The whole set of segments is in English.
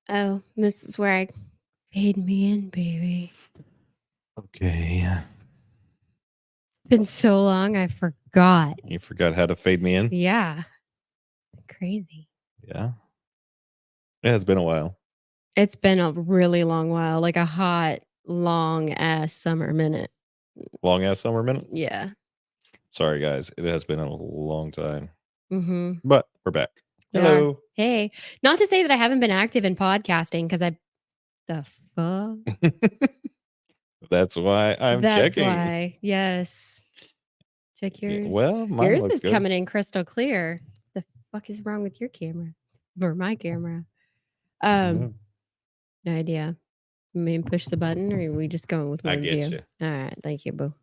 Oh, this is where I fade me in, baby. Okay. It's been so long, I forgot. You forgot how to fade me in? Yeah. Crazy. Yeah. It has been a while. It's been a really long while, like a hot, long ass summer minute. Long ass summer minute? Yeah. Sorry, guys. It has been a long time. Mm-hmm. But we're back. We Hello. are. Hey. Not to say that I haven't been active in podcasting, because the fuck? That's why I'm That's checking. why. Yes. Check Yeah, your well, mine yours looks is good. coming in crystal clear. The fuck is wrong with your camera? Or my camera? Yeah. No idea. You mean push the button, or are we just going with I one get view? you. All right, thank you, boo.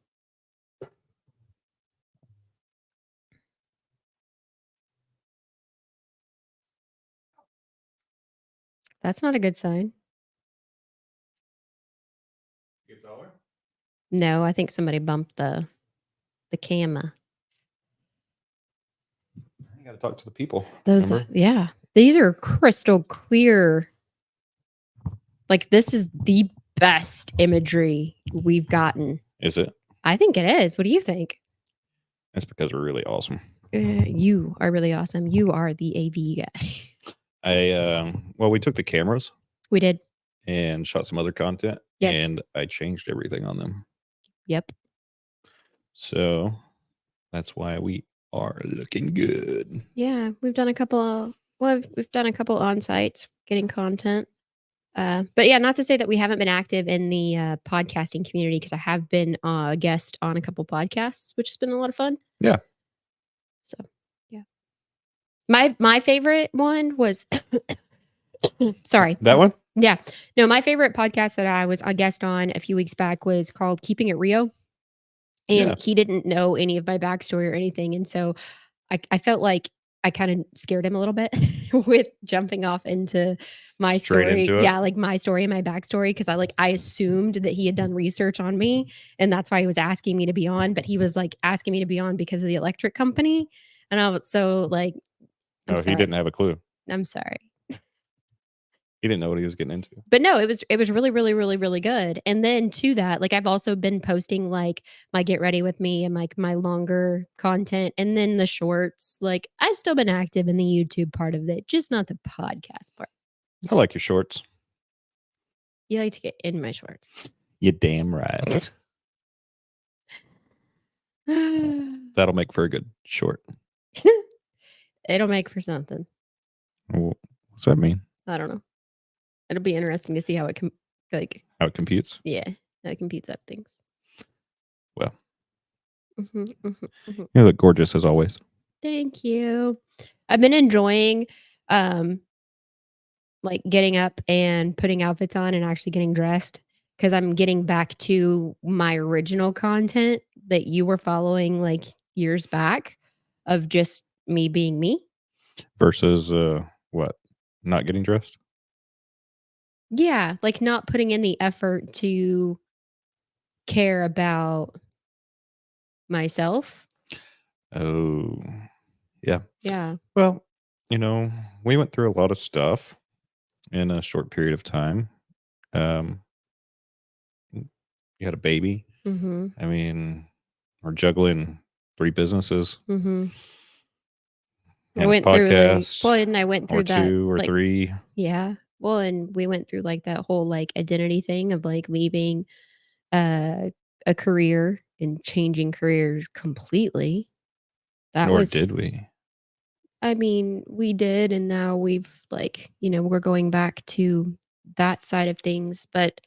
That's not a good sign. Get taller? No, I think somebody bumped the camera. You got to talk to the people. Those, remember? yeah, these are crystal clear. Like, this is the best imagery we've gotten. Is it? I think it is. What do you think? That's because we're really awesome. You are really awesome. You are the AV guy. Well, we took the cameras We did. and shot some other content. Yes. And I changed everything on them. Yep. So that's why we are looking good. Yeah, we've done a couple. We've done a couple on sites getting content. But yeah, not to say that we haven't been active in the podcasting community, because I have been a guest on a couple podcasts, which has been a lot of fun. Yeah. So yeah, my favorite one was sorry, That one? Yeah, no, my favorite podcast that I was a guest on a few weeks back was called Keeping It Rio, and Yeah. he didn't know any of my backstory or anything, and so I felt like I kind of scared him a little bit with jumping off into my Straight story. into it? Yeah, like my story and my backstory, because I assumed that he had done research on me, and that's why he was asking me to be on. But he was like asking me to be on because of the electric company, and I was so like, I'm He sorry. didn't have a clue. I'm sorry. He didn't know what he was getting into. But no, it was really, really, really, really good. And then to that, like, I've also been posting like my get ready with me and like my longer content, and then the shorts. Like, I've still been active in the YouTube part of it, just not the podcast part. I like your shorts. You like to get in my shorts. You damn right. That'll make for a good short. It'll make for something. What's that mean? I don't know. It'll be interesting to see how it how it computes. Yeah, how it computes up things. Well, you look gorgeous as always. Thank you. I've been enjoying like getting up and putting outfits on and actually getting dressed, because I'm getting back to my original content that you were following like years back, of just me being me. Versus what? Not getting dressed? Yeah, like not putting in the effort to care about myself. Oh, yeah. Yeah. Well, we went through a lot of stuff in a short period of time. You had a baby. Mm-hmm. I mean, we're juggling 3 businesses. Mm-hmm. I went through and I went through or that 2 or like, 3. Yeah. Well, and we went through like that whole like identity thing of like leaving a career and changing careers completely. Or did we? I mean, we did, and now we've like, we're going back to that side of things. But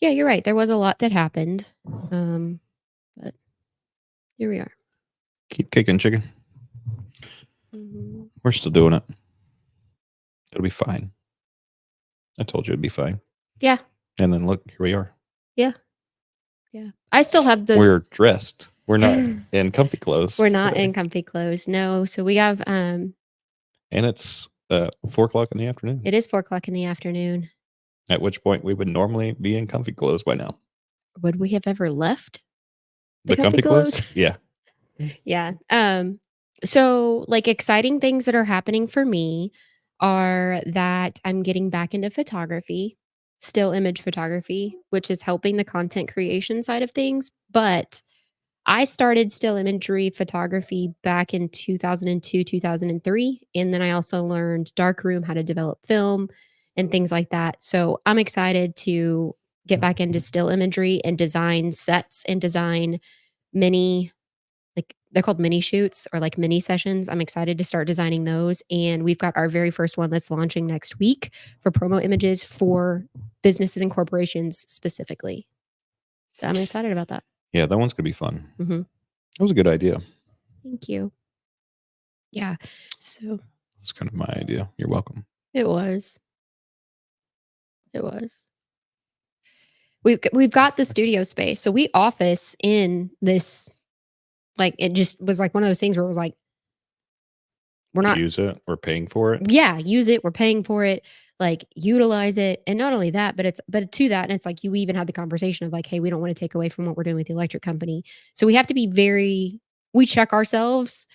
yeah, you're right. There was a lot that happened. But here we are. Keep kicking, chicken. Mm-hmm. We're still doing it. It'll be fine. I told you it'd be fine. Yeah. And then look, here we are. Yeah. Yeah. I still have those. We're dressed. We're not in comfy clothes. We're not in comfy clothes. No. So we have and it's 4:00 in the afternoon. It is 4:00 in the afternoon. At which point we would normally be in comfy clothes by now. Would we have ever left the comfy clothes? Yeah. Yeah. So like exciting things that are happening for me are that I'm getting back into photography, still image photography, which is helping the content creation side of things. But I started still imagery photography back in 2002, 2003. And then I also learned darkroom, how to develop film and things like that. So I'm excited to get back into still imagery and design sets and design mini, like they're called mini shoots or like mini sessions. I'm excited to start designing those. And we've got our very first one that's launching next week for promo images for businesses and corporations specifically. So I'm excited about that. Yeah, that one's gonna be fun. Mm-hmm. That was a good idea. Thank you. Yeah. So It's kind of my idea. You're welcome. it was. It was. We've got the studio space. So we office in this, like it just was like one of those things where it was like, we're not, Use it. We're paying for it. yeah, use it, we're paying for it, like utilize it. And not only that, but to that, and it's like you even had the conversation of like, hey, we don't want to take away from what we're doing with the electric company. So we have to be we check ourselves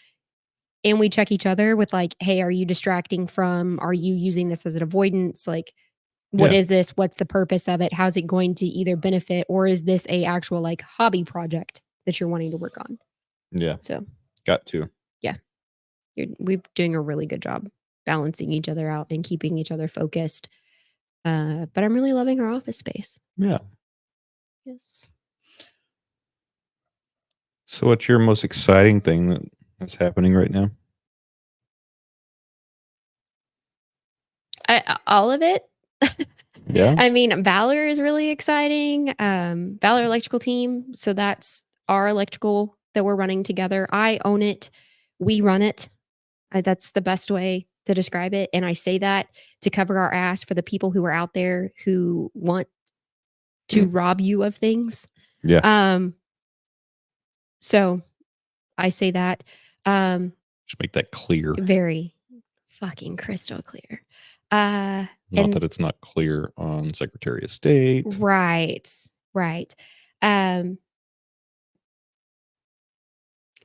and we check each other with like, hey, are you distracting from, are you using this as an avoidance? Like, what Yeah. is this? What's the purpose of it? How's it going to either benefit, or is this a actual like hobby project that you're wanting to work on? Yeah. So Got to. yeah, we're doing a really good job balancing each other out and keeping each other focused. But I'm really loving our office space. Yeah. Yes. So, what's your most exciting thing that's happening right now? All of it. Yeah. I mean, Valor is really exciting. Valor electrical team. So that's our electrical that we're running together. I own it. We run it. That's the best way to describe it. And I say that to cover our ass for the people who are out there who want to rob you of things. Yeah. So I say that Just make that clear. very fucking crystal clear. Not that it's not clear on Secretary of State. Right. Right.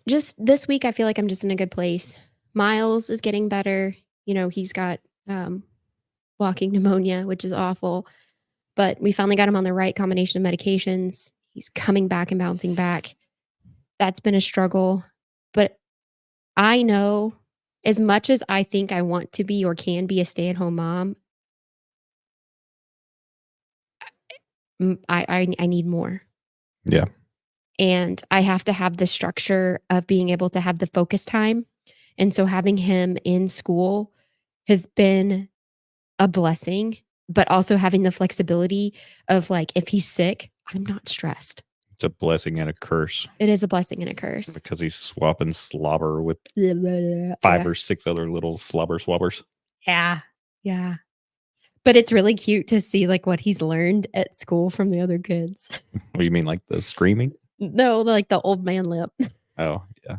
Just this week, I feel like I'm just in a good place. Miles is getting better. You know, he's got walking pneumonia, which is awful. But we finally got him on the right combination of medications. He's coming back and bouncing back. That's been a struggle. But I know, as much as I think I want to be or can be a stay-at-home mom, I need more. Yeah. And I have to have the structure of being able to have the focus time. And so having him in school has been a blessing, but also having the flexibility of like, if he's sick, I'm not stressed. It's a blessing and a curse It is a blessing and a curse. because he's swapping slobber with 5 or 6 other little slobber swabbers. Yeah. Yeah. But it's really cute to see like what he's learned at school from the other kids. What do you mean, like the screaming? No, like the old man lip. Oh, yeah.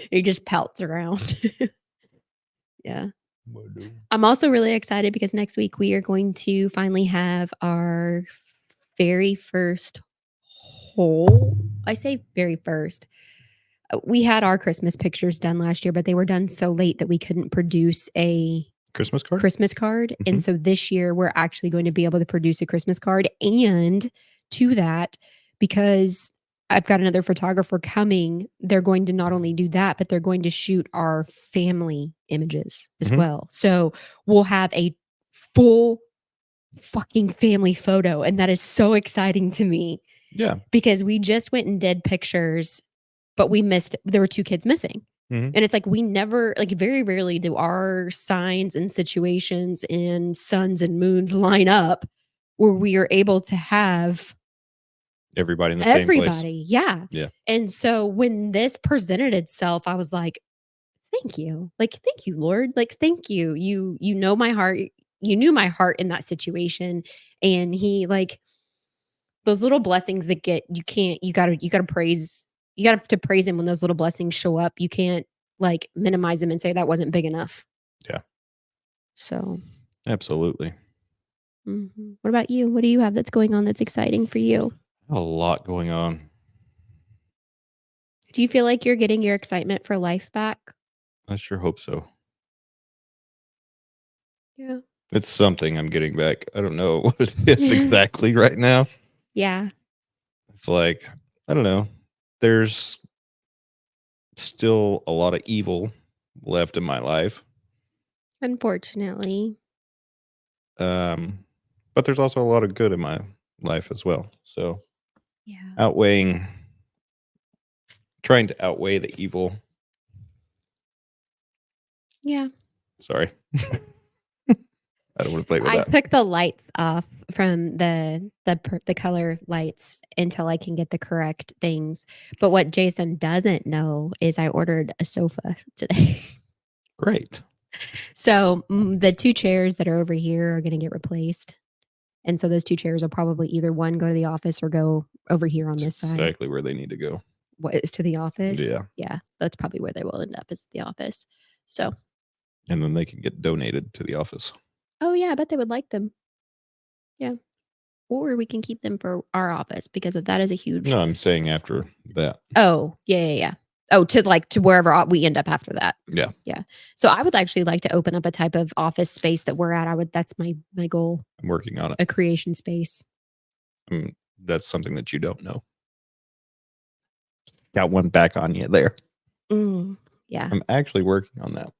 He just pouts around. Yeah. I'm also really excited because next week we are going to finally have our very first whole, I say very first. We had our Christmas pictures done last year, but they were done so late that we couldn't produce a Christmas card? Christmas card. Mhm. And so this year we're actually going to be able to produce a Christmas card. And to that, because I've got another photographer coming, they're going to not only do that, but they're going to shoot our family images as Mhm. well. So we'll have a full fucking family photo. And that is so exciting to me Yeah. because we just went and did pictures, but we missed, there were 2 kids missing. Mhm. And it's like we never, like very rarely do our signs and situations and suns and moons line up where we are able to have Everybody in the same place. everybody. Yeah. Yeah. And so when this presented itself, I was like, thank you. Like, thank you, Lord. Like, thank you. You know my heart. You knew my heart in that situation. And he like those little blessings that get you gotta praise, you got to praise him when those little blessings show up. You can't like minimize them and say that wasn't big enough. Yeah. So Absolutely. what about you? What do you have that's going on that's exciting for you? A lot going on. Do you feel like you're getting your excitement for life back? I sure hope so. Yeah. It's something I'm getting back. I don't know what it is exactly right now. Yeah. It's like, I don't know. There's still a lot of evil left in my life. Unfortunately. Um, but there's also a lot of good in my life as well. So Yeah. outweighing, trying to outweigh the evil. Yeah. Sorry. I don't want to play with I that. took the lights off from the color lights until I can get the correct things. But what Jason doesn't know is I ordered a sofa today. Great. So the 2 chairs that are over here are going to get replaced. And so those 2 chairs will probably either one go to the office or go over here on this That's side. exactly where they need to go. What is to the office? Yeah. Yeah, that's probably where they will end up is the office. So, And then they can get donated to the office. oh yeah, I bet they would like them. Yeah. Or we can keep them for our office because that is a huge. No, I'm saying after that. Oh, yeah, yeah, yeah. Oh, to wherever we end up after that. Yeah. Yeah. So I would actually like to open up a type of office space that we're at. That's my goal, I'm working on it. a creation space. That's something that you don't know. Got one back on you there. Yeah. I'm actually working on that.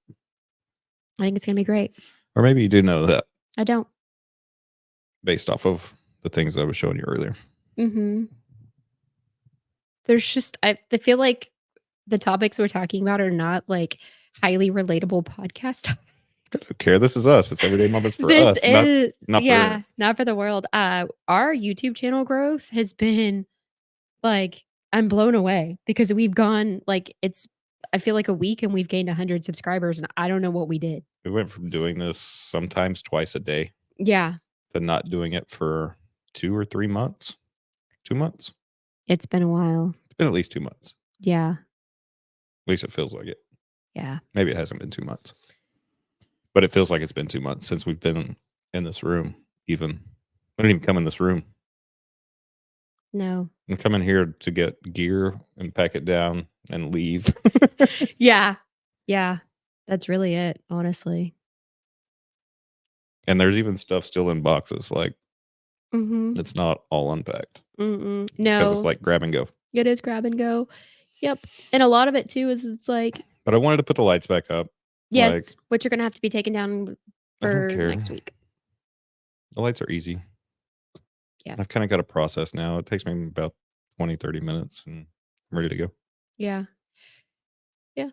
I think it's going to be great. Or maybe you do know that I don't. based off of the things I was showing you earlier. Mhm. There's just I feel like the topics we're talking about are not like highly relatable podcast. I don't care. This is us. It's everyday moments for This us, is not yeah, for. not for the world. Our YouTube channel growth has been like I'm blown away because we've gone like it's I feel like a week and we've gained 100 subscribers and I don't know what we did. We went from doing this sometimes twice a day Yeah, to not doing it for 2 or 3 months. 2 months. it's been a while. It's been at least 2 months. Yeah, At least it feels like it. yeah. Maybe it hasn't been 2 months, but it feels like it's been 2 months since we've been in this room. Even I didn't even come in this room. No. I'm coming here to get gear and pack it down and leave. Yeah. Yeah. That's really it, honestly. And there's even stuff still in boxes. Like Mhm. it's not all unpacked Mm-mm. because it's No. like grab and go. It is grab and go. Yep. And a lot of it too is it's like, But I wanted to put the lights back up. yes, Like which you're gonna have to be taken down I don't for care. next week. The lights are easy. Yeah. I've kind of got a process now. It takes me about 20, 30 minutes and I'm ready to go. Yeah. Yeah.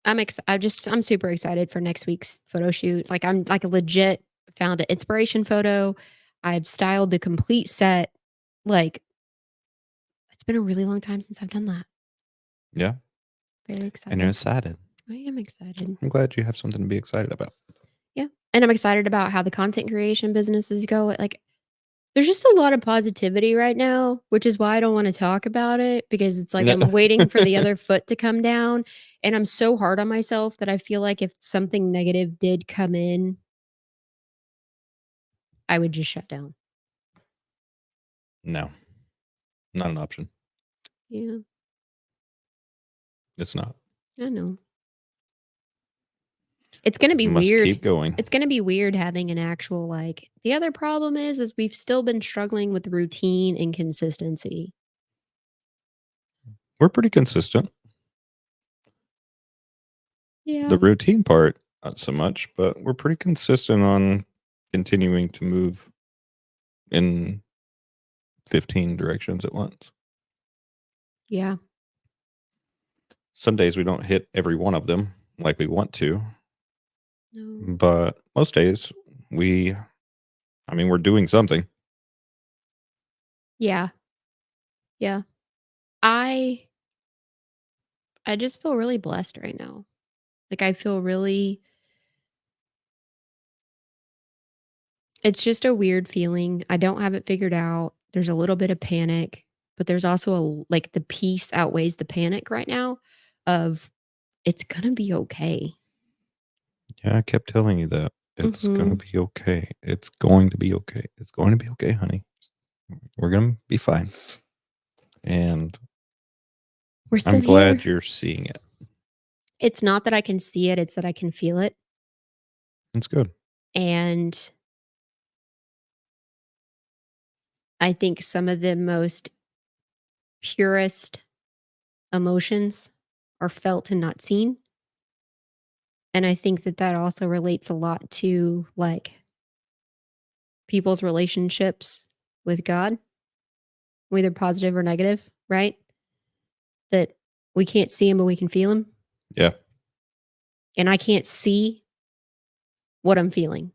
I'm super excited for next week's photo shoot. Like I'm like a legit found an inspiration photo. I've styled the complete set. Like it's been a really long time since I've done that. Yeah. Very And you're excited. excited. I am excited. I'm glad you have something to be excited about. Yeah. And I'm excited about how the content creation businesses go. Like there's just a lot of positivity right now, which is why I don't wanna talk about it because it's like I'm waiting for the other foot to come down, and I'm so hard on myself that I feel like if something negative did come in, I would just shut down. No, not an option. Yeah, It's not. I know. It's gonna be Must weird. keep going. It's gonna be weird having an actual, like the other problem is we've still been struggling with routine and consistency. We're pretty consistent. Yeah. The routine part, not so much, but we're pretty consistent on continuing to move in 15 directions at once. Yeah. Some days we don't hit every one of them like we want to, No. but most days we're doing something. Yeah. Yeah. I I just feel really blessed right now. Like I feel really it's just a weird feeling. I don't have it figured out. There's a little bit of panic, but there's also like the peace outweighs the panic right now of it's going to be okay. Yeah, I kept telling you that. It's going to Mhm. be okay. It's going to be okay. It's going to be okay, honey. We're going to be fine. And We're I'm still glad here. you're seeing it. It's not that I can see it, it's that I can feel it. It's good. And I think some of the most purest emotions are felt and not seen. And I think that that also relates a lot to like people's relationships with God, whether positive or negative, right? That we can't see him, but we can feel him. Yeah. And I can't see what I'm feeling,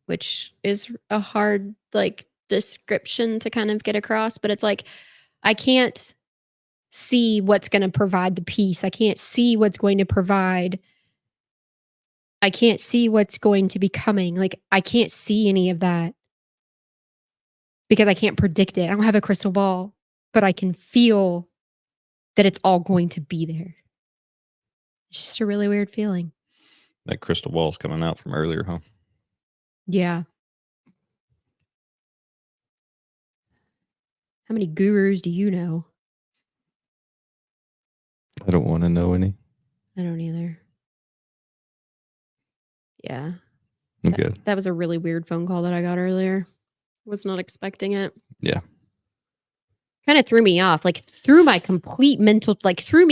which is a hard like description to kind of get across. But it's like, I can't see what's going to provide the peace. I can't see what's going to provide. I can't see what's going to be coming. Like, I can't see any of that because I can't predict it. I don't have a crystal ball, but I can feel that it's all going to be there. It's just a really weird feeling. That crystal ball's coming out from earlier, huh? Yeah. How many gurus do you know? I don't want to know any. I don't either. Yeah. I'm good. That was a really weird phone call that I got earlier. Was not expecting it. Yeah. Kind of threw me off, like threw me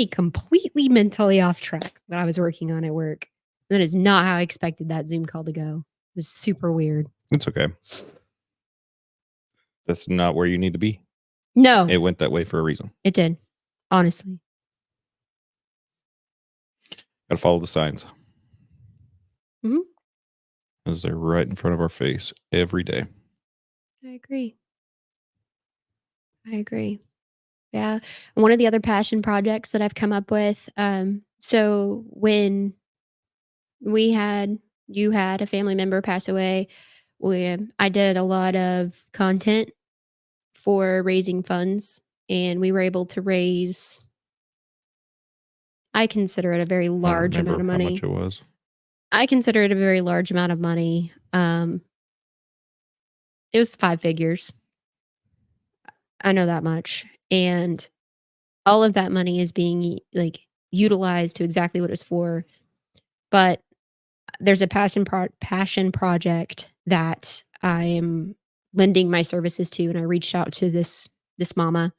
completely mentally off track when I was working on at work. That is not how I expected that Zoom call to go. It was super weird. It's okay. That's not where you need to be. No, It went that way for a reason. it did. Honestly. Gotta follow the signs. Mhm. As they're right in front of our face every day. I agree. I agree. Yeah. One of the other passion projects that I've come up with, so when you had a family member pass away, I did a lot of content for raising funds, and we were able to raise, I consider it a very I don't large amount remember of how much money. it was. I consider it a very large amount of money. It was 5 figures. I know that much. And all of that money is being like utilized to exactly what it's for. But there's a passion project that I am lending my services to, and I reached out to this mama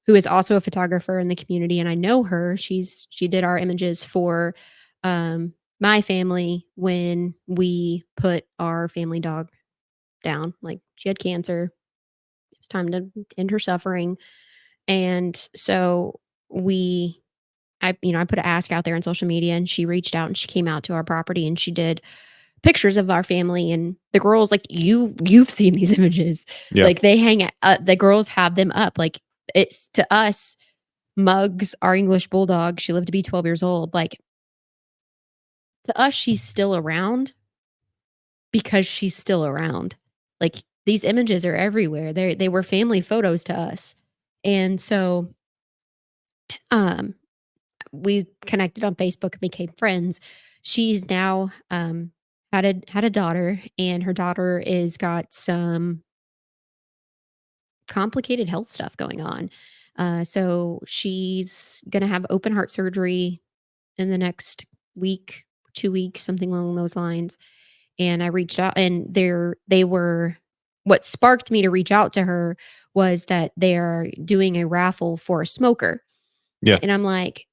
who is also a photographer in the community, and I know her. She did our images for my family when we put our family dog down. Like, she had cancer. It was time to end her suffering. And so I put an ask out there on social media, and she reached out and she came out to our property and she did pictures of our family. And the girls, like, you've seen these images. Yeah. Like, they hang the girls have them up. Like, it's to us, Muggs, our English bulldog, she lived to be 12 years old. Like, to us, she's still around because she's still around. Like, these images are everywhere. They were family photos to us. And so um we connected on Facebook and became friends. She's now had a daughter, and her daughter is got some complicated health stuff going on. So she's gonna have open heart surgery in the next week, 2 weeks, something along those lines. And I reached out, and they were what sparked me to reach out to her was that they're doing a raffle for a smoker. Yeah. And I'm like,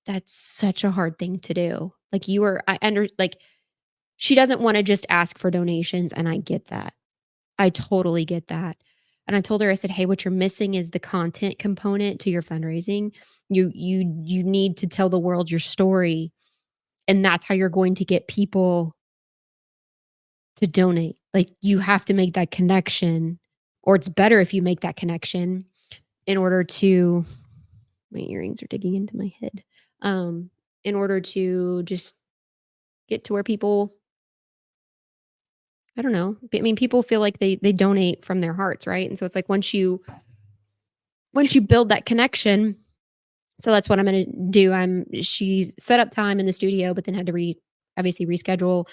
that's such a hard thing to do. Like, she doesn't wanna just ask for donations, and I get that. I totally get that. And I told her, I said, "Hey, what you're missing is the content component to your fundraising. You need to tell the world your story, and that's how you're going to get people to donate. Like, you have to make that connection, or it's better if you make that connection in order to." My earrings are digging into my head. In order to just get to where people, I don't know. I mean, people feel like they donate from their hearts, right? And so it's like once you build that connection, so that's what I'm gonna do. She set up time in the studio, but then had to obviously reschedule.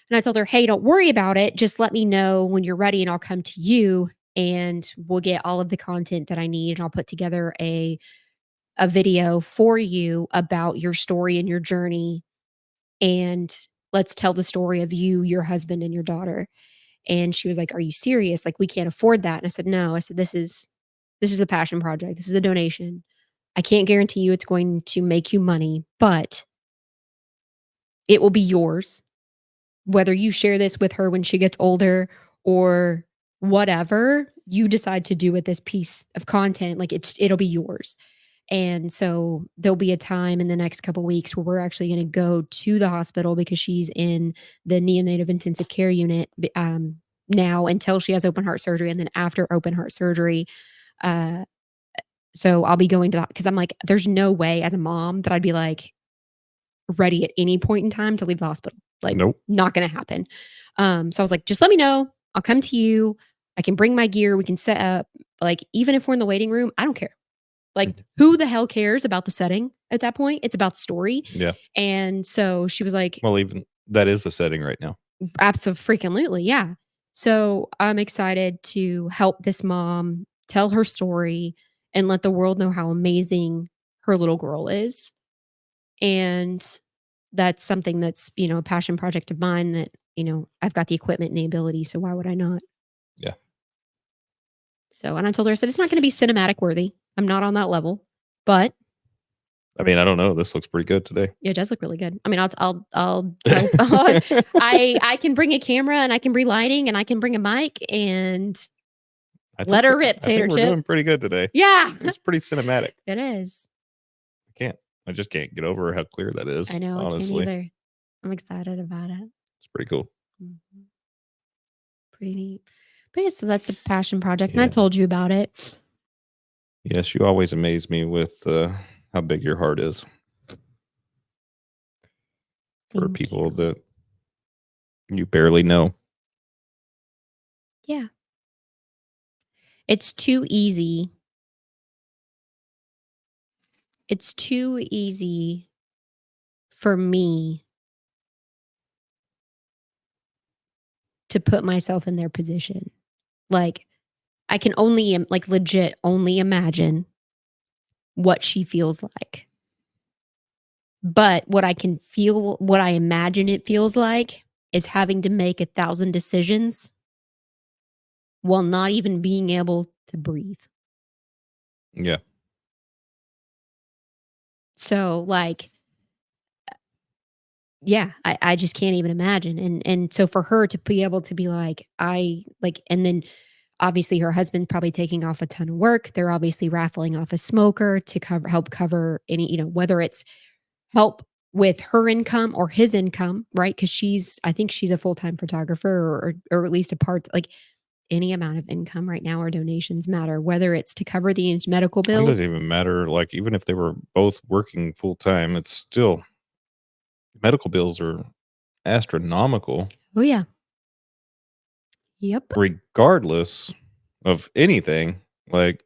And I told her, "Hey, don't worry about it. Just let me know when you're ready and I'll come to you and we'll get all of the content that I need, and I'll put together a a video for you about your story and your journey, and let's tell the story of you, your husband, and your daughter." And she was like, "Are you serious? Like, we can't afford that." And I said, "No." I said, "This is a passion project. This is a donation. I can't guarantee you it's going to make you money, but it will be yours. Whether you share this with her when she gets older or whatever you decide to do with this piece of content, like it'll be yours." And so there'll be a time in the next couple weeks where we're actually going to go to the hospital because she's in the neonatal intensive care unit now until she has open heart surgery. And then after open heart surgery, uh, so I'll be going to that because I'm like, there's no way as a mom that I'd be like ready at any point in time to leave the hospital. Like, Nope. not going to happen. So I was like, just let me know. I'll come to you. I can bring my gear. We can set up. Like, even if we're in the waiting room, I don't care. Like, who the hell cares about the setting at that point? It's about the story. Yeah. And so she was like, Well, even that is the setting right now. absolutely, yeah. So I'm excited to help this mom tell her story and let the world know how amazing her little girl is. And that's something that's, a passion project of mine that, I've got the equipment and the ability. So why would I not? Yeah. So, and I told her, I said, it's not going to be cinematic worthy. I'm not on that level, but I mean, I don't know. This looks pretty good today. it does look really good. I mean, I'll tell I can bring a camera and I can bring lighting and I can bring a mic and let her rip, I think Tater we're Chip. doing pretty good today. Yeah. It's pretty cinematic. It is. I just can't get over how clear that is. I know, Honestly. I can't either. I'm excited about it. It's pretty cool. Mhm. Pretty neat. But yeah, so that's a passion project, and I Yeah. told you about it. Yes, you always amaze me with how big your heart is for Thank people you. that you barely know. Yeah. It's too easy. It's too easy for me to put myself in their position. Like, I can only, like, legit only imagine what she feels like. But what I imagine it feels like is having to make 1,000 decisions while not even being able to breathe. Yeah. So, like, yeah, I just can't even imagine. And so for her to be able to be like, and then obviously her husband probably taking off a ton of work. They're obviously raffling off a smoker to help cover any, whether it's help with her income or his income, right? Because I think she's a full time photographer or at least a part, like any amount of income right now or donations matter, whether it's to cover the medical It bills. doesn't even matter. Like, even if they were both working full time, it's still medical bills are astronomical. Oh, yeah. Yep. Regardless of anything. Like,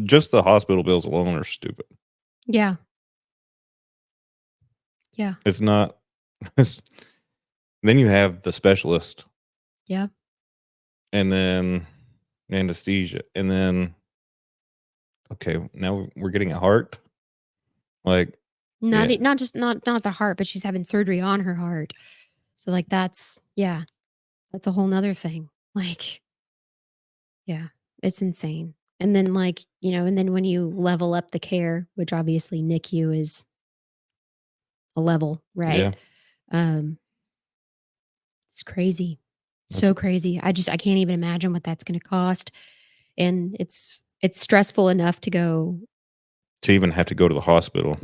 just the hospital bills alone are stupid. Yeah. Yeah. It's not. Then you have the specialist. Yeah. And then anesthesia. And then, okay, now we're getting a heart. Like, Not not just not the heart, but she's having surgery on her heart. So like that's a whole nother thing. Like, yeah, it's insane. And then like, and then when you level up the care, which obviously NICU is a level, right? yeah. Um, it's crazy. So crazy. I can't even imagine what that's gonna cost. And it's stressful enough to go. To even have to go to the hospital,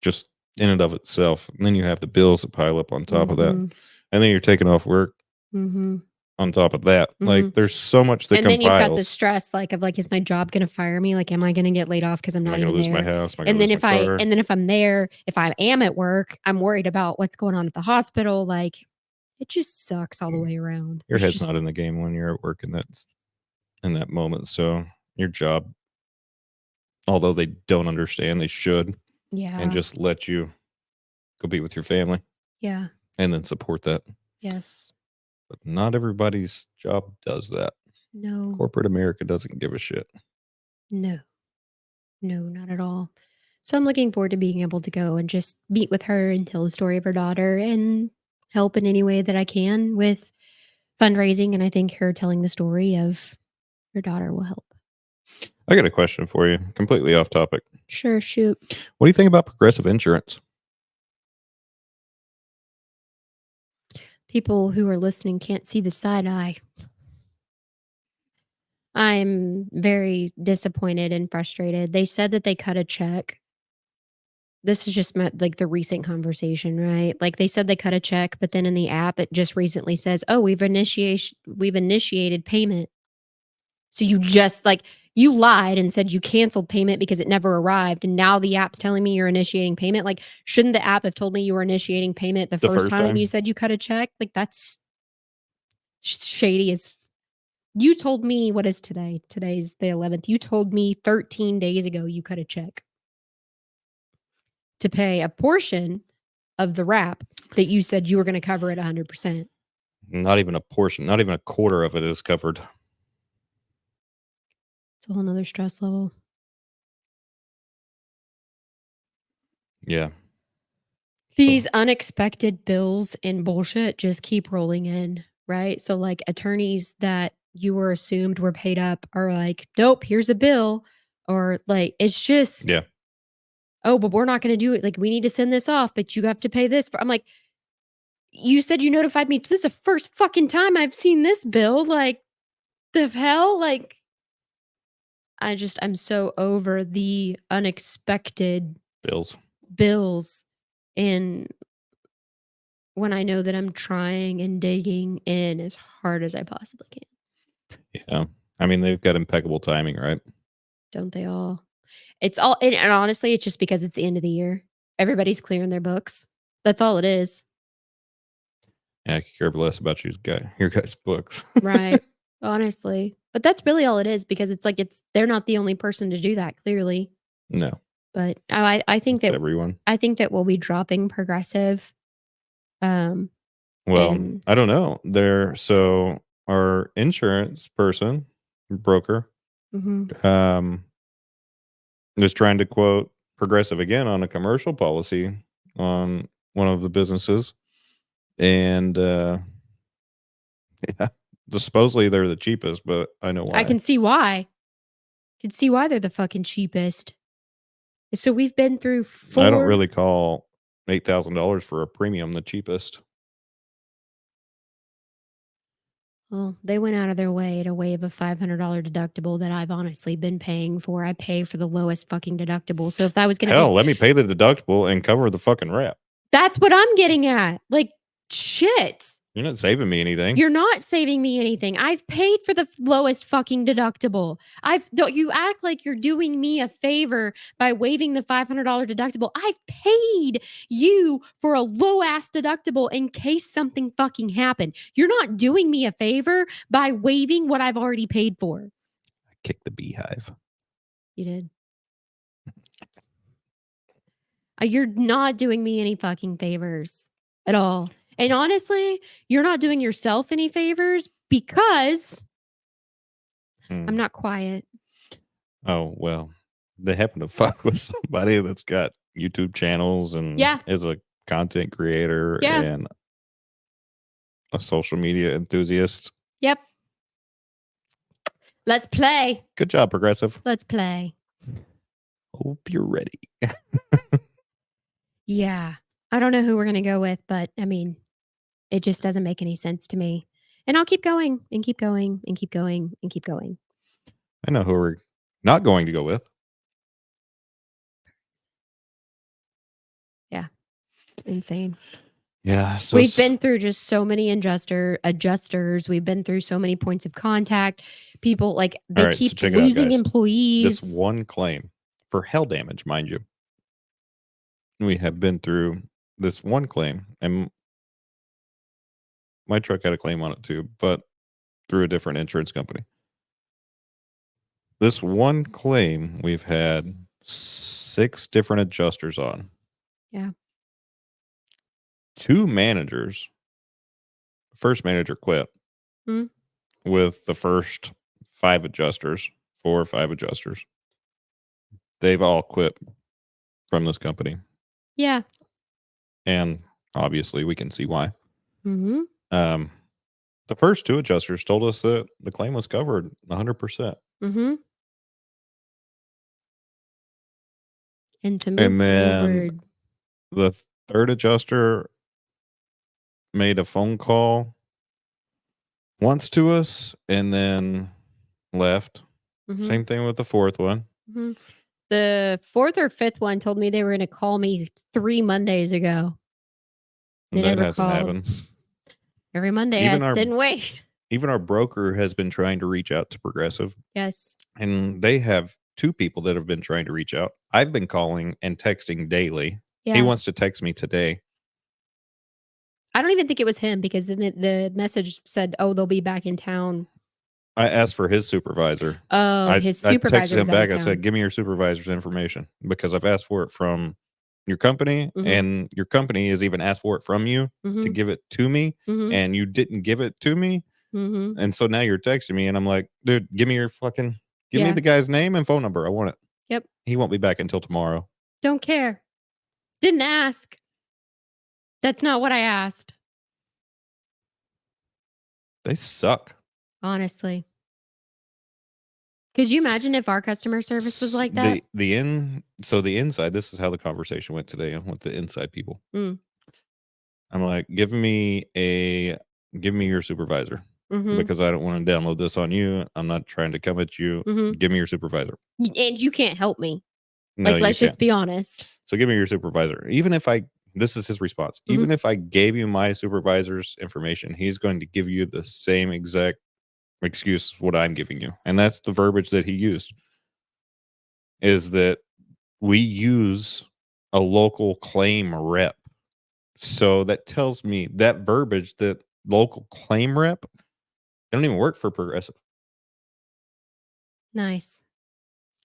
just in and of itself. And then you have the bills that pile up on top of that. And then you're taking off work on top of that. Like, there's so much that And then you've got the compiles. stress, like, of like, is my job gonna fire me? Like, am I gonna get laid off because I'm Am I not going to even lose my there? house? Am I going to lose my car? And then if I'm there, if I am at work, I'm worried about what's going on at the hospital. Like, it just sucks all the way around. Your It's head's just, not in the game when you're at work in that moment. So your job, although they don't understand, they should, and yeah, just let you go be with your family yeah, and then support that. yes, But not everybody's job does that. no, Corporate America doesn't give a shit. no. No, not at all. So I'm looking forward to being able to go and just meet with her and tell the story of her daughter and help in any way that I can with fundraising, and I think her telling the story of her daughter will help. I got a question for you, completely off topic. Sure, shoot. What do you think about progressive insurance? People who are listening can't see the side eye. I'm very disappointed and frustrated. They said that they cut a check. This is just like the recent conversation, right? Like they said they cut a check, but then in the app it just recently says, "Oh, we've initiated payment." So you just like you lied and said you canceled payment because it never arrived, and now the app's telling me you're initiating payment. Like, shouldn't the app have told me you were initiating payment the first time you said you cut a check? Like that's shady as. You told me, what is today? Today's the 11th. You told me 13 days ago you cut a check to pay a portion of the wrap that you said you were going to cover at 100%. Not even a portion, not even a quarter of it is covered. It's a whole nother stress level. Yeah. These unexpected bills and bullshit just keep rolling in, right? So, like, attorneys that you were assumed were paid up are like, nope, here's a bill. Or, like, it's just, Yeah. oh, but we're not going to do it. Like, we need to send this off, but you have to pay this. I'm like, you said you notified me. This is the first fucking time I've seen this bill. Like, the hell? Like, I'm so over the unexpected bills. And when I know that I'm trying and digging in as hard as I possibly can. Yeah. I mean, they've got impeccable timing, right? Don't they all? It's all, and honestly, it's just because it's the end of the year. Everybody's clearing their books. That's all it is. Yeah, I could care less about your guys' books. Right. Honestly. But that's really all it is, because it's like they're not the only person to do that, clearly. No. But I think It's that everyone. I think that we'll be dropping progressive. Well, And I don't know. So our insurance person, broker, is trying to quote Progressive again on a commercial policy on one of the businesses. And yeah, supposedly they're the cheapest, but I know why. I can see why. I can see why they're the fucking cheapest. So we've been through I don't really call $8,000 for a premium the cheapest. Well, they went out of their way to waive a $500 deductible that I've honestly been paying for. I pay for the lowest fucking deductible. So if that was going to Hell, let me pay the deductible and cover the fucking wrap. That's what I'm getting at. Like, shit. You're not saving me anything. You're not saving me anything. I've paid for the lowest fucking deductible. Don't you act like you're doing me a favor by waiving the $500 deductible. I've paid you for a low ass deductible in case something fucking happened. You're not doing me a favor by waiving what I've already paid for. I kicked the beehive. You did. You're not doing me any fucking favors at all. And honestly, you're not doing yourself any favors because I'm not quiet. Oh, well, they happen to fuck with somebody that's got YouTube channels and is a content creator and a social media enthusiast. Yep. Let's play. Good job, Progressive. Let's play. Hope you're ready. Yeah. I don't know who we're going to go with, but I mean, it just doesn't make any sense to me. And I'll keep going and keep going and keep going and keep going. I know who we're not going to go with. Yeah. Insane. Yeah. So we've been through just so many adjusters. We've been through so many points of contact. People like they keep losing employees. This one claim for hail damage, mind you. We have been through this one claim, and my truck had a claim on it too, but through a different insurance company. This one claim we've had 6 different adjusters on. Yeah. 2 managers. First manager quit with the first 5 adjusters, 4 or 5 adjusters. they've all quit from this company. Yeah. And obviously we can see why. Mm-hmm. The first two adjusters told us that the claim was covered 100%. Mm-hmm. And to move And then forward. the third adjuster made a phone call once to us and then left. Mm-hmm. Same thing with the fourth one. Mm-hmm. The fourth or fifth one told me they were going to call me 3 Mondays ago. They That never hasn't called. happened. Every Monday, didn't wait. Even our broker has been trying to reach out to Progressive. Yes. And they have 2 people that have been trying to reach out. I've been calling and texting daily. Yeah. He wants to text me today. I don't even think it was him because then the message said, "Oh, they'll be back in town." I asked for his supervisor. Oh, his supervisor I texted was him out of back. I said, town. "Give me your supervisor's information," because I've asked for it from your company, Mhm. and your company has even asked for it from you to Mhm. give it to me, Mhm. and you didn't give it to me. Mhm. And so now you're texting me, and I'm like, dude, give me me Yeah. the guy's name and phone number. I want it. Yep. He won't be back until tomorrow. Don't care. Didn't ask. That's not what I asked. They suck. Honestly. Could you imagine if our customer service was like that? The inside, this is how the conversation went today with the inside people. Mm. I'm like, give me your supervisor, Mhm. because I don't want to download this on you. I'm not trying to come at you. Mhm. Give me your supervisor. And you can't help me. No, Like, you let's just can't. be honest. So give me your supervisor. This is his response. Mhm. Even if I gave you my supervisor's information, he's going to give you the same exact excuse what I'm giving you. And that's the verbiage that he used, is that we use a local claim rep. So that tells me that verbiage, that local claim rep, they don't even work for Progressive. Nice.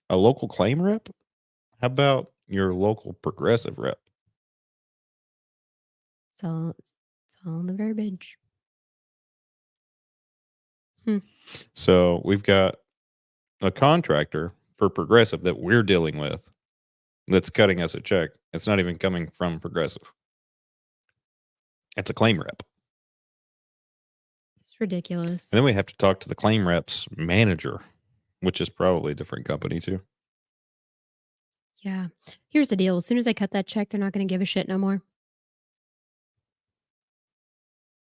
A local claim rep? How about your local Progressive rep? It's all in the verbiage. So we've got a contractor for Progressive that we're dealing with that's cutting us a check. It's not even coming from Progressive. It's a claim rep. It's ridiculous. And then we have to talk to the claim rep's manager, which is probably a different company too. Yeah. Here's the deal. As soon as I cut that check, they're not going to give a shit no more.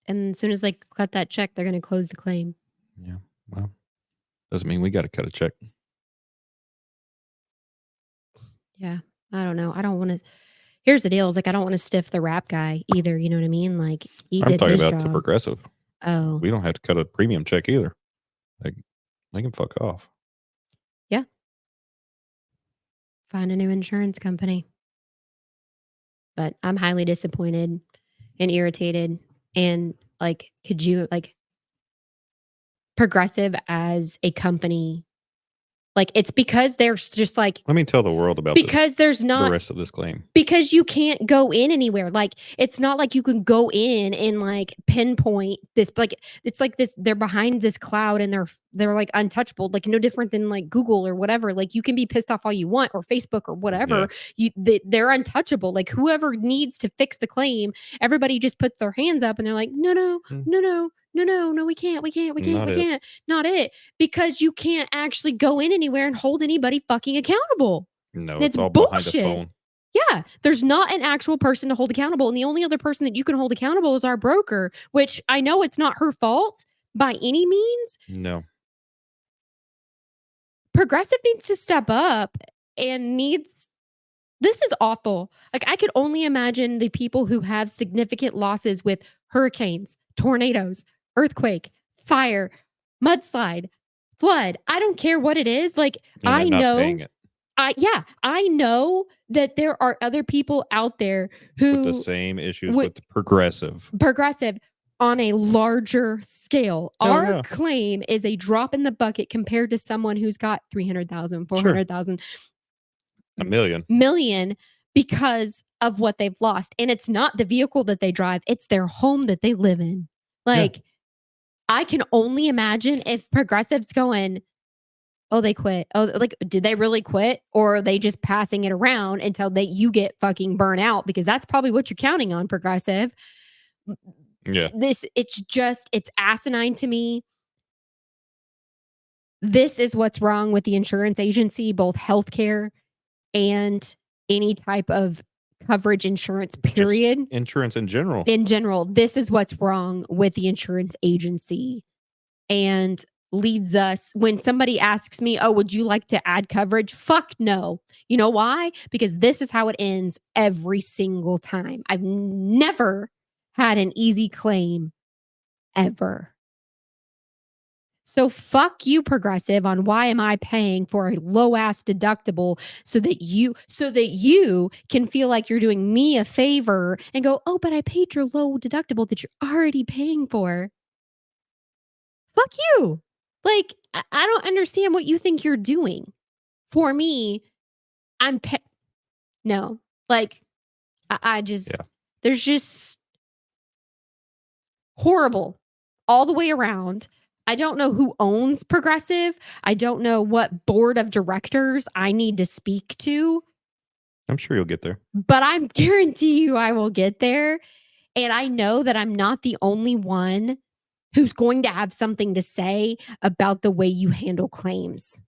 And as soon as they cut that check, they're going to close the claim. Yeah. Well, doesn't mean we got to cut a check. Yeah. I don't know. I don't want to. Here's the deal. Is like I don't want to stiff the rap guy either. You know what I mean? Like he I'm did talking his about the job. Progressive. Oh. We don't have to cut a premium check either. Like, they can fuck off. Yeah. Find a new insurance company. But I'm highly disappointed and irritated. And like, could you like Progressive as a company? Like it's because there's just like Let me tell the world about because there's the not rest of this claim. because you can't go in anywhere. Like it's not like you can go in and like pinpoint this. Like it's like this. They're behind this cloud and they're like untouchable. Like no different than like Google or whatever. Like you can be pissed off all you want or Facebook or whatever. Yeah. They're untouchable. Like whoever needs to fix the claim, everybody just put their hands up and they're like, no, we can't, not it, because you can't actually go in anywhere and hold anybody fucking accountable. No, It's it's all bullshit. behind a phone. Yeah, there's not an actual person to hold accountable, and the only other person that you can hold accountable is our broker, which I know it's not her fault by any means. No. Progressive needs to step up and this is awful. Like I could only imagine the people who have significant losses with hurricanes, tornadoes, earthquake, fire, mudslide, flood. I don't care what it is. Like And I not know paying it. I know that there are other people out there who with the same issues with the Progressive on a larger scale. Oh, Our yeah. claim is a drop in the bucket compared to someone who's got 300,000, 400,000, a million. because of what they've lost. And it's not the vehicle that they drive, it's their home that they live in. Like, I can only imagine if Progressive's going, Oh, they quit. Oh, like, did they really quit? Or are they just passing it around until you get fucking burnt out? Because that's probably what you're counting on, Progressive. Yeah. It's asinine to me. This is what's wrong with the insurance agency, both healthcare and any type of coverage insurance, Just period. insurance in general. In general, this is what's wrong with the insurance agency. And leads us when somebody asks me, "Oh, would you like to add coverage?" Fuck no. You know why? Because this is how it ends every single time. I've never had an easy claim ever. So fuck you, Progressive, on why am I paying for a low ass deductible so that you can feel like you're doing me a favor and go, "Oh, but I paid your low deductible that you're already paying for." Fuck you. Like, I don't understand what you think you're doing. For me, I'm no. Like, I just Yeah. there's just horrible all the way around. I don't know who owns Progressive. I don't know what board of directors I need to speak to, I'm sure you'll get there. but I'm guarantee you I will get there. And I know that I'm not the only one who's going to have something to say about the way you handle claims.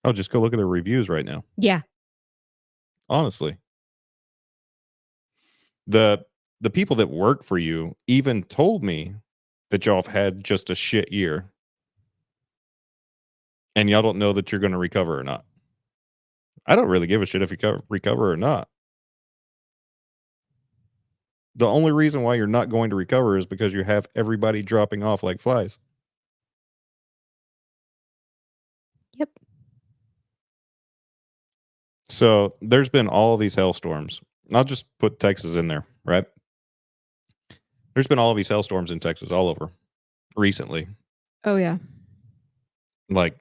Oh, just go look at the reviews right now. Yeah. Honestly. The people that work for you even told me that y'all have had just a shit year. And y'all don't know that you're going to recover or not. I don't really give a shit if you recover or not. The only reason why you're not going to recover is because you have everybody dropping off like flies. Yep. So there's been all of these hailstorms. I'll just put Texas in there, right? There's been all of these hailstorms in Texas all over recently. Oh yeah. Like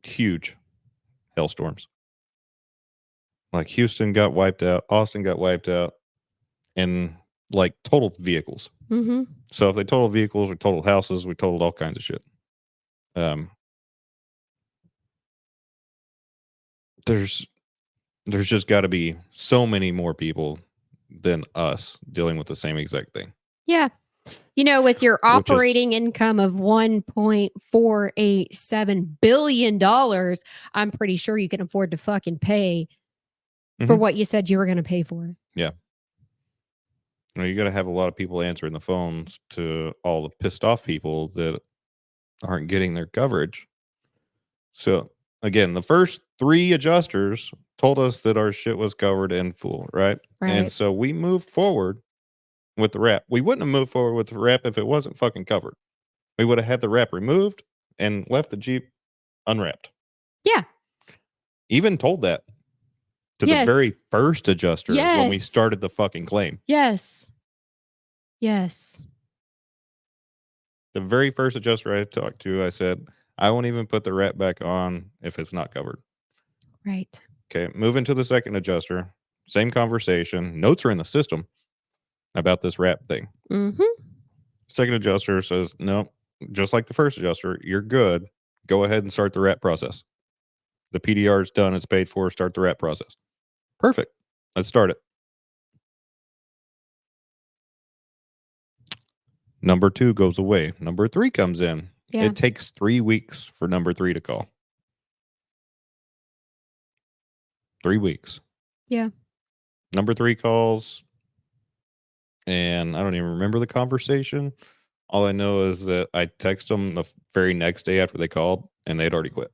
huge hailstorms. Like Houston got wiped out, Austin got wiped out, and like totaled vehicles. Mm-hmm. So if they total vehicles, we totaled houses, we totaled all kinds of shit. There's just got to be so many more people than us dealing with the same exact thing. Yeah. You know, with your Which is operating income of $1.487 billion, I'm pretty sure you can afford to fucking pay for what you said you were going to pay for. Yeah. You got to have a lot of people answering the phones to all the pissed off people that aren't getting their coverage. So again, the first 3 adjusters told us that our shit was covered in full, right? And Right. so we moved forward with the wrap. We wouldn't have moved forward with the wrap if it wasn't fucking covered. We would have had the wrap removed and left the Jeep unwrapped. Yeah. Even told that to the Yes. very first adjuster when we Yes. started the fucking claim. Yes. Yes. The very first adjuster I talked to, I said, I won't even put the wrap back on if it's not covered. Right. Okay, moving to the second adjuster. Same conversation. Notes are in the system about this wrap thing. Mm-hmm. Second adjuster says, no, just like the first adjuster, you're good. Go ahead and start the wrap process. The PDR is done. It's paid for. Start the wrap process. Perfect. Let's start it. Number 2 goes away. Number 3 comes in. Yeah. It takes 3 weeks for number 3 to call. 3 weeks. Yeah. Number 3 calls, and I don't even remember the conversation. All I know is that I text them the very next day after they called, and they'd already quit.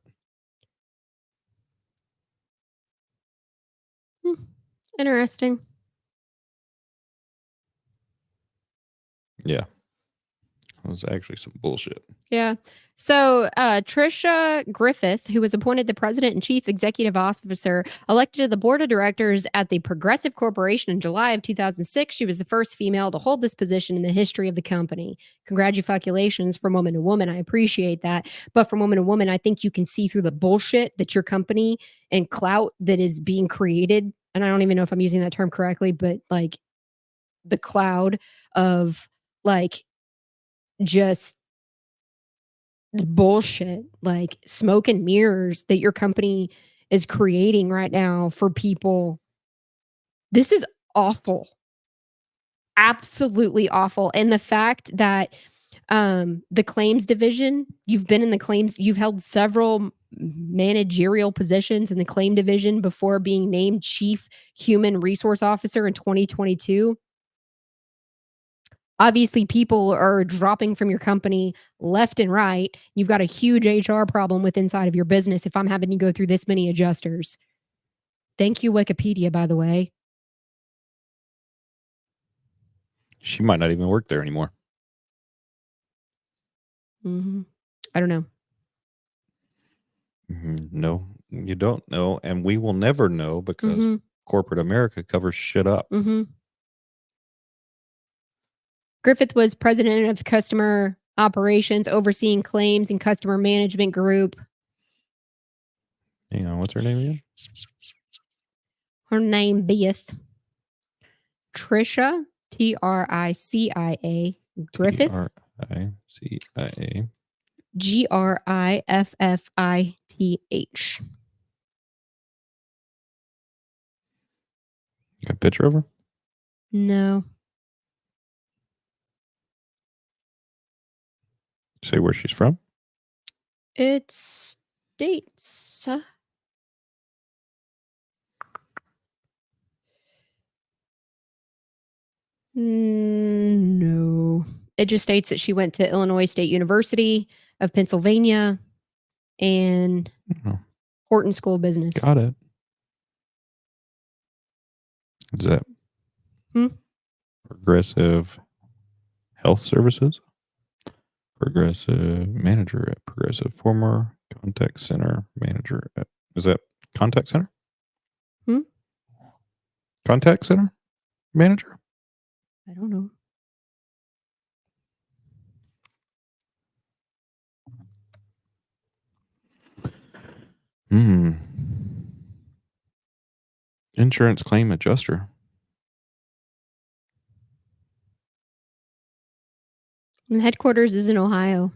Interesting. Yeah. It was actually some bullshit. Yeah. So Trisha Griffith, who was appointed the president and chief executive officer, elected to the board of directors at the Progressive Corporation in July of 2006. She was the first female to hold this position in the history of the company. Congratulations from woman to woman. I appreciate that. But from woman to woman, I think you can see through the bullshit that your company and clout that is being created. And I don't even know if I'm using that term correctly, but like the cloud of like just bullshit, like smoke and mirrors that your company is creating right now for people. This is awful. Absolutely awful. And the fact that the claims division, you've been in the claims, you've held several managerial positions in the claim division before being named chief human resource officer in 2022. Obviously, people are dropping from your company left and right. You've got a huge HR problem with inside of your business if I'm having to go through this many adjusters. Thank you, Wikipedia, by the way. She might not even work there anymore. I don't know. No, you don't know, and we will never know because corporate America covers shit up. Griffith was president of customer operations, overseeing claims and customer management group. Hang on, what's her name again? Her name Beth. Tricia, Tricia, Griffith, Tricia, Griffith. Got a picture of her? No. Say where she's from? It states. No. It just states that she went to Illinois State University of Pennsylvania and Horton School of Business. Got it. Is that Progressive Health Services? Progressive manager at Progressive, former contact center manager at, is that contact center? Contact center manager? I don't know. Insurance claim adjuster. And the headquarters is in Ohio.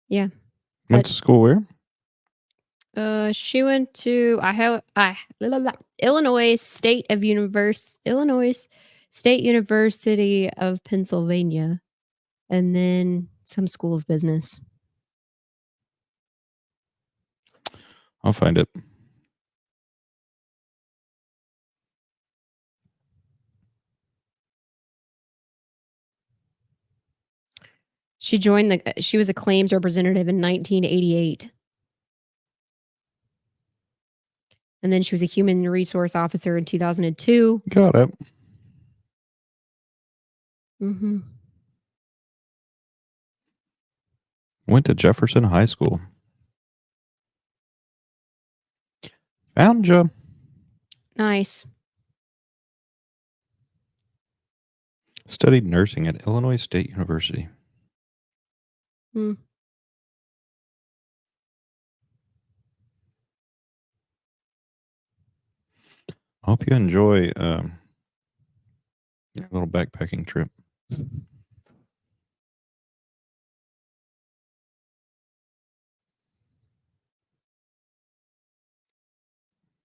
Yeah. Went to school where? She went to Illinois State University of Pennsylvania, and then some school of business. I'll find it. She was a claims representative in 1988. And then she was a human resource officer in 2002. Got it. Went to Jefferson High School. Found ya. Nice. Studied nursing at Illinois State University. I hope you enjoy your little backpacking trip.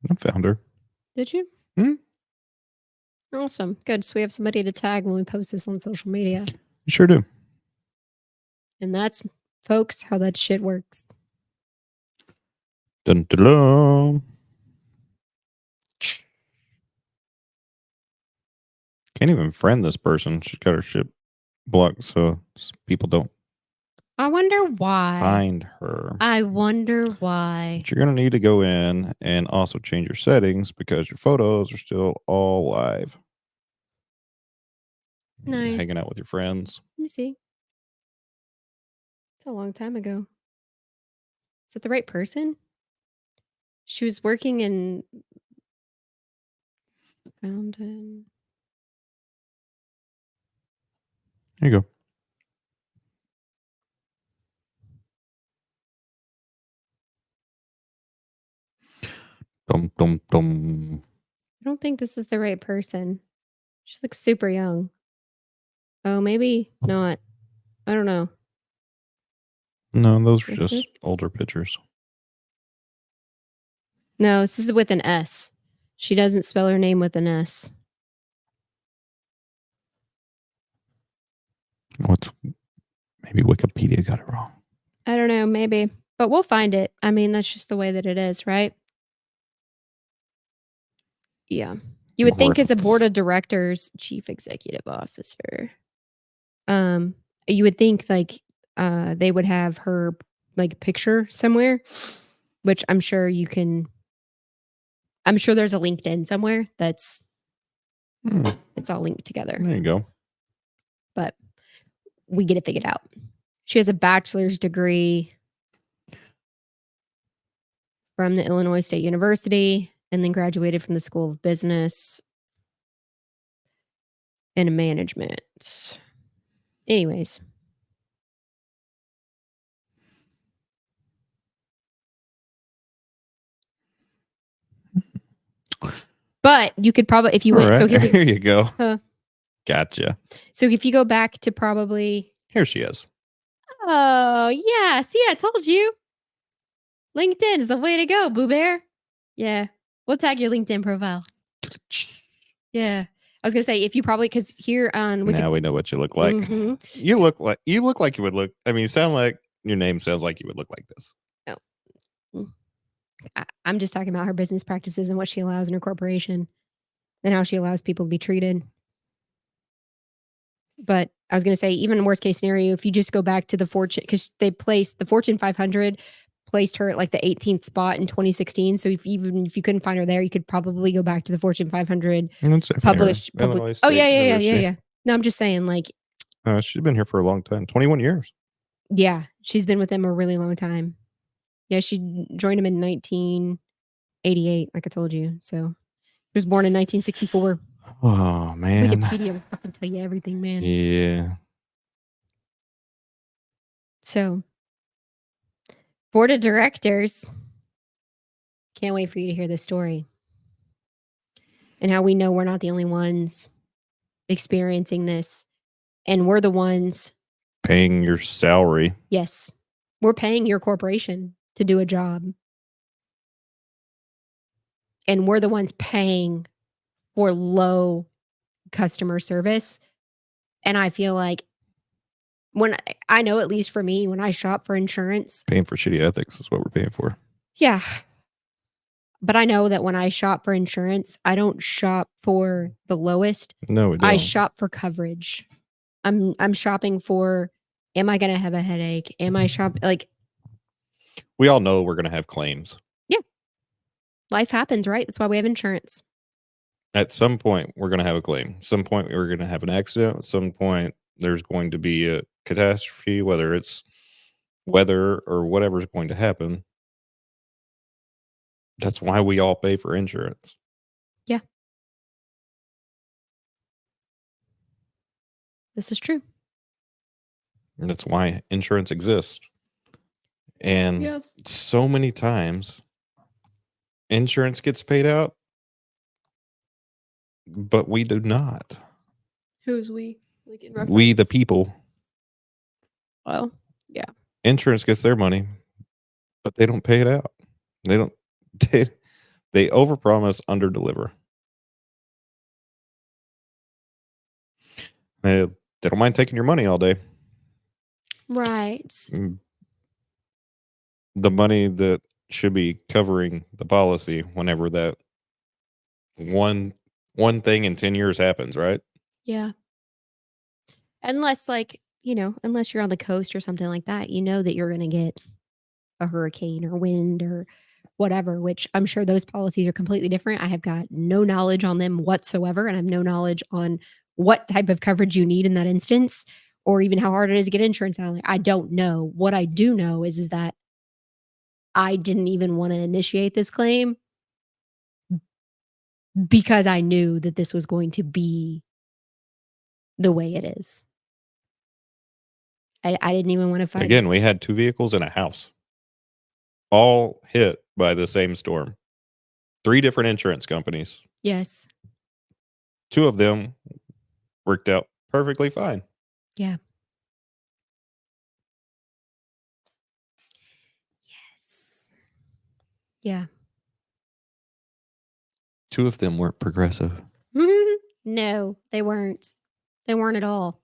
I found her. Did you? Awesome. Good. So we have somebody to tag when we post this on social media. You sure do. And that's, folks, how that shit works. Dun, dun, dun. Can't even friend this person. She's got her shit blocked so people don't. I wonder why. Find her. I wonder why. But you're going to need to go in and also change your settings because your photos are still all live. Nice. Hanging out with your friends. Let me see. It's a long time ago. Is that the right person? She was working in Fountain. There you go. Dum, dum, dum. I don't think this is the right person. She looks super young. Oh, maybe not. I don't know. No, those are just older pictures. No, this is with an S. She doesn't spell her name with an S. Maybe Wikipedia got it wrong. I don't know, maybe. But we'll find it. I mean, that's just the way that it is, right? Yeah. You would think as a board of directors, chief executive officer, you would think like they would have her like picture somewhere, which I'm sure you can. I'm sure there's a LinkedIn somewhere that's it's all linked together. There you go. But we get it figured out. She has a bachelor's degree from the Illinois State University and then graduated from the School of Business and Management. Anyways. But you could probably, if you went, right. so here you go. Gotcha. So if you go back to probably. Here she is. Oh, yeah. See, I told you. LinkedIn is the way to go, Boo Bear. Yeah. We'll tag your LinkedIn profile. Yeah. I was gonna say if you probably because here on now we know what you look like. Mm-hmm. You look like you would look. I mean, you sound like your name sounds like you would look like this. Oh. I'm just talking about her business practices and what she allows in her corporation and how she allows people to be treated. But I was gonna say, even worst case scenario, if you just go back to the Fortune, because they placed the Fortune 500 placed her at like the 18th spot in 2016. So if you couldn't find her there, you could probably go back to the Fortune 500 published. Oh yeah. No, I'm just saying, like, she's been here for a long time, 21 years. Yeah, she's been with them a really long time. Yeah, she joined him in 1988, like I told you. So she was born in 1964. Oh man, Wikipedia will fucking tell you everything, man. Yeah. So, board of directors. Can't wait for you to hear this story. And how we know we're not the only ones experiencing this. And we're the ones paying your salary. Yes. We're paying your corporation to do a job. And we're the ones paying for low customer service. And I feel like when I know, at least for me, when I shop for insurance, paying for shitty ethics is what we're paying for. Yeah. But I know that when I shop for insurance, I don't shop for the lowest. No, we don't. I shop for coverage. I'm shopping for, am I going to have a headache? Am I like, we all know we're going to have claims. Yeah. Life happens, right? That's why we have insurance. At some point, we're going to have a claim. At some point, we're going to have an accident. At some point, there's going to be a catastrophe, whether it's weather or whatever's going to happen. That's why we all pay for insurance. Yeah. This is true. And that's why insurance exists. And so many times, insurance gets paid out, but we do not. Who's we? Like in reference? We, the people. Well, yeah. Insurance gets their money, but they don't pay it out. They don't. They overpromise, underdeliver. They don't mind taking your money all day. Right. The money that should be covering the policy whenever that one thing in 10 years happens, right? Yeah. Unless, like, unless you're on the coast or something like that, that you're going to get a hurricane or wind or whatever, which I'm sure those policies are completely different. I have got no knowledge on them whatsoever, and I have no knowledge on what type of coverage you need in that instance, or even how hard it is to get insurance out. I don't know. What I do know is that I didn't even want to initiate this claim because I knew that this was going to be the way it is. I didn't even want to fight. Again, we had 2 vehicles in a house, all hit by the same storm. 3 different insurance companies. Yes. 2 of them worked out perfectly fine. Yeah. Yes. Yeah. 2 of them weren't progressive. No, they weren't. They weren't at all.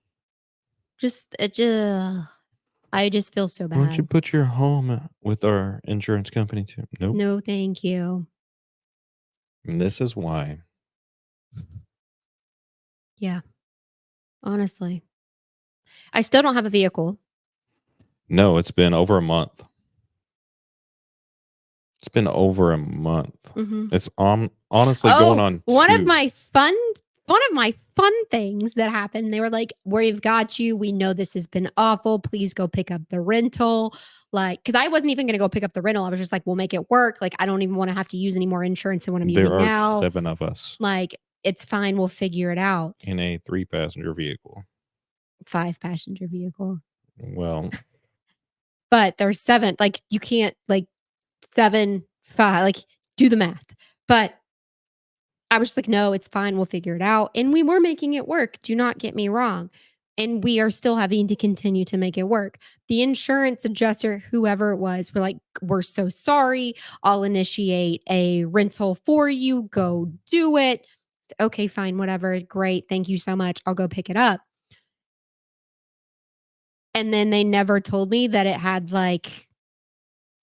I just feel so Why don't you bad. put your home with our insurance company too? Nope. No, thank you. And this is why. Yeah. Honestly. I still don't have a vehicle. No, it's been over a month. It's been over a month. It's honestly going on 2. One of my fun things that happened, they were like, "We've got you. We know this has been awful. Please go pick up the rental." Like, because I wasn't even going to go pick up the rental. I was just like, "We'll make it work." Like, I don't even want to have to use any more insurance than what I'm There using are now. 7 of us Like, it's fine. We'll figure it out. in a 3-passenger vehicle. 5-passenger vehicle, Well, but there's 7. Like, you can't like 7, 5. Like, do the math. But I was just like, no, it's fine. We'll figure it out. And we were making it work. Do not get me wrong. And we are still having to continue to make it work. The insurance adjuster, whoever it was, were like, we're so sorry. I'll initiate a rental for you. Go do it. Okay, fine, whatever. Great. Thank you so much. I'll go pick it up. And then they never told me that it had like,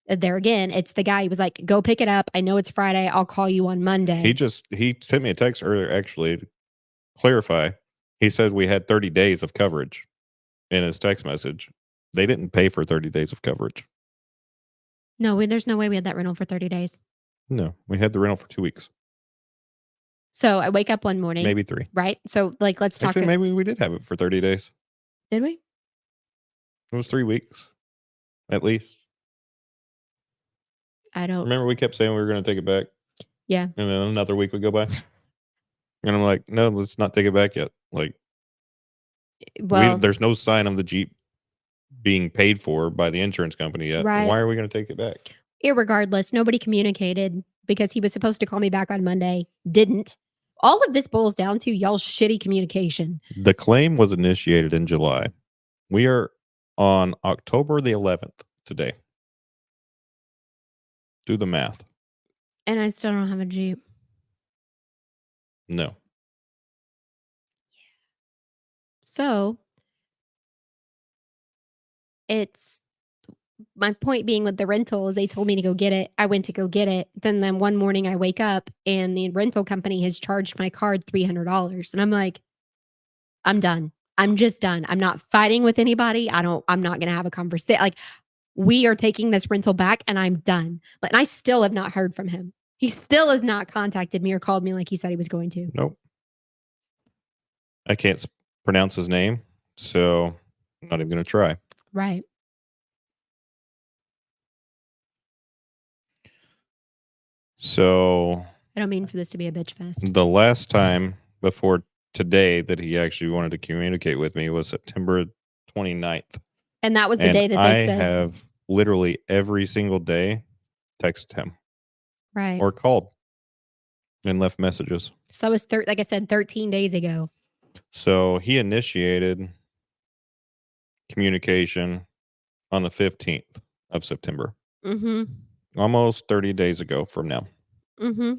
there again, it's the guy. He was like, go pick it up. I know it's Friday. I'll call you on Monday. he sent me a text earlier actually to clarify. He said we had 30 days of coverage in his text message. They didn't pay for 30 days of coverage. No, there's no way we had that rental for 30 days. No, we had the rental for 2 weeks. So I wake up one morning. Maybe 3. Right? So, like, let's talk. Actually, maybe we did have it for 30 days. Did we? It was 3 weeks, at least. I don't. Remember we kept saying we were going to take it back? Yeah. And then another week would go by. And I'm like, no, let's not take it back yet. Like, Well, there's no sign of the Jeep being paid for by the insurance company yet. Right. Why are we going to take it back? Irregardless, nobody communicated because he was supposed to call me back on Monday. Didn't. All of this boils down to y'all's shitty communication. The claim was initiated in July. We are on October the 11th today. Do the math. And I still don't have a Jeep. No. So it's my point being with the rental is they told me to go get it. I went to go get it. Then one morning I wake up and the rental company has charged my card $300. And I'm like, I'm done. I'm just done. I'm not fighting with anybody. I'm not going to have a conversation. Like, we are taking this rental back and I'm done. And I still have not heard from him. He still has not contacted me or called me like he said he was going to. Nope. I can't pronounce his name, so I'm not even going to try. Right. So I don't mean for this to be a bitch fest. the last time before today that he actually wanted to communicate with me was September 29th. And that was the day that they said. I have literally every single day texted him. Right. Or called and left messages. So it was, like I said, 13 days ago. So he initiated communication on the 15th of September. Mm-hmm. Almost 30 days ago from now. Mm-hmm.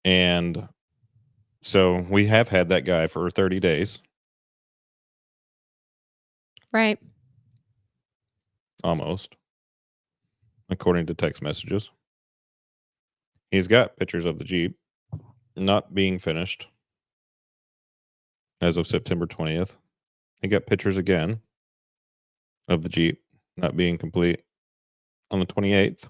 And so we have had that guy for 30 days. Right. Almost. According to text messages. He's got pictures of the Jeep not being finished as of September 20th. He got pictures again of the Jeep not being complete on the 28th.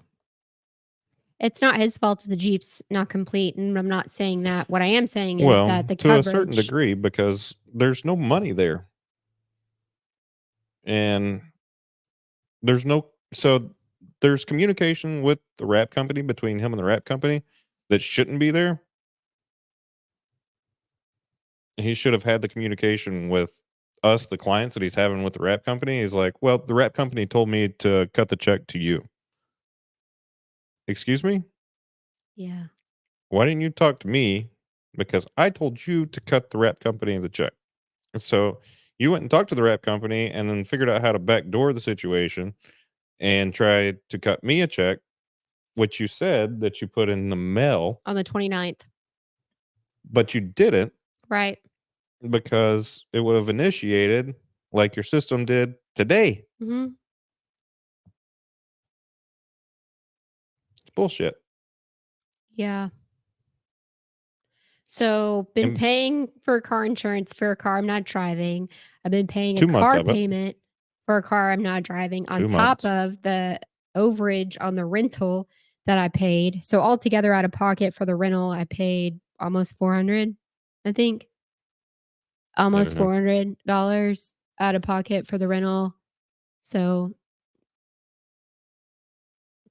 It's not his fault that the Jeep's not complete, and I'm not saying that. What I am saying is Well, that the to coverage, a certain degree, because there's no money there. And there's there's communication with the wrap company between him and the wrap company that shouldn't be there. He should have had the communication with us, the clients that he's having with the wrap company. He's like, well, the wrap company told me to cut the check to you. Excuse me? Yeah. Why didn't you talk to me? Because I told you to cut the wrap company the check. So You went and talked to the rep company and then figured out how to backdoor the situation and tried to cut me a check, which you said that you put in the mail on the 29th. but you didn't. Right. Because it would have initiated like your system did today. Mhm. It's bullshit. Yeah. So, been And paying for car insurance for a car I'm not driving. I've been paying a 2 months car of it. payment for a car I'm not driving on 2 top months. of the overage on the rental that I paid. So, altogether out of pocket for the rental, I paid almost 400, I think. I Almost don't know. $400 out of pocket for the rental. So,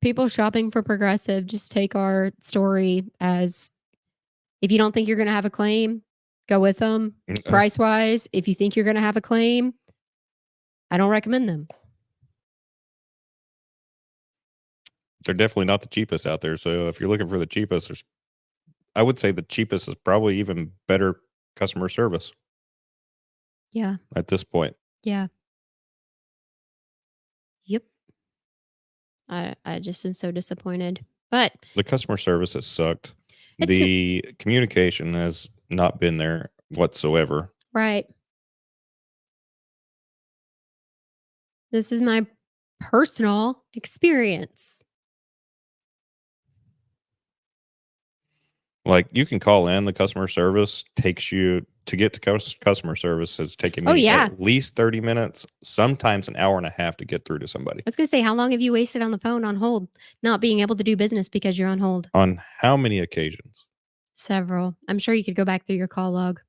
people shopping for Progressive, just take our story as if you don't think you're gonna have a claim, go with them. Price-wise, if you think you're gonna have a claim, I don't recommend them. They're definitely not the cheapest out there, so if you're looking for the cheapest, I would say the cheapest is probably even better customer service Yeah. at this point. Yeah. Yep. I just am so disappointed. But The customer service has sucked. it's good. The communication has not been there whatsoever. Right. This is my personal experience. Like, you can call in, the customer service takes you to get to customer service has taken Oh, me yeah. at least 30 minutes, sometimes an hour and a half to get through to somebody. I was gonna say, how long have you wasted on the phone on hold, not being able to do business because you're on hold? On how many occasions? Several. I'm sure you could go back through your call log.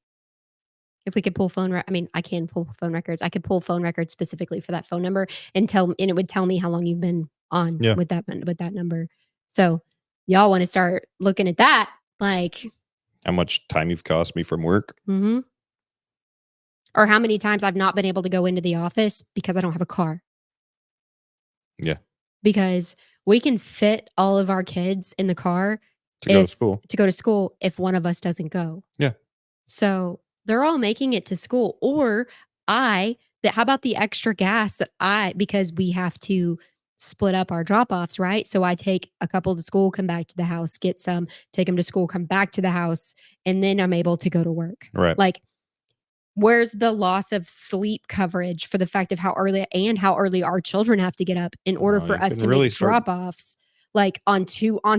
If we could pull I mean, I can pull phone records. I could pull phone records specifically for that phone number and it would tell me how long you've been on Yeah. with that number. So, y'all wanna start looking at that, like, How much time you've cost me from work? mhm. Or how many times I've not been able to go into the office because I don't have a car. Yeah. Because we can fit all of our kids in the car To go to school. to go to school if one of us doesn't go. Yeah. So, they're all making it to school or how about the extra gas that because we have to split up our drop-offs, right? So I take a couple to school, come back to the house, get some, take them to school, come back to the house, and then I'm able to go to work. Right. Like, where's the loss of sleep coverage for the fact of how early our children have to get up in order for us to really make drop-offs, like, on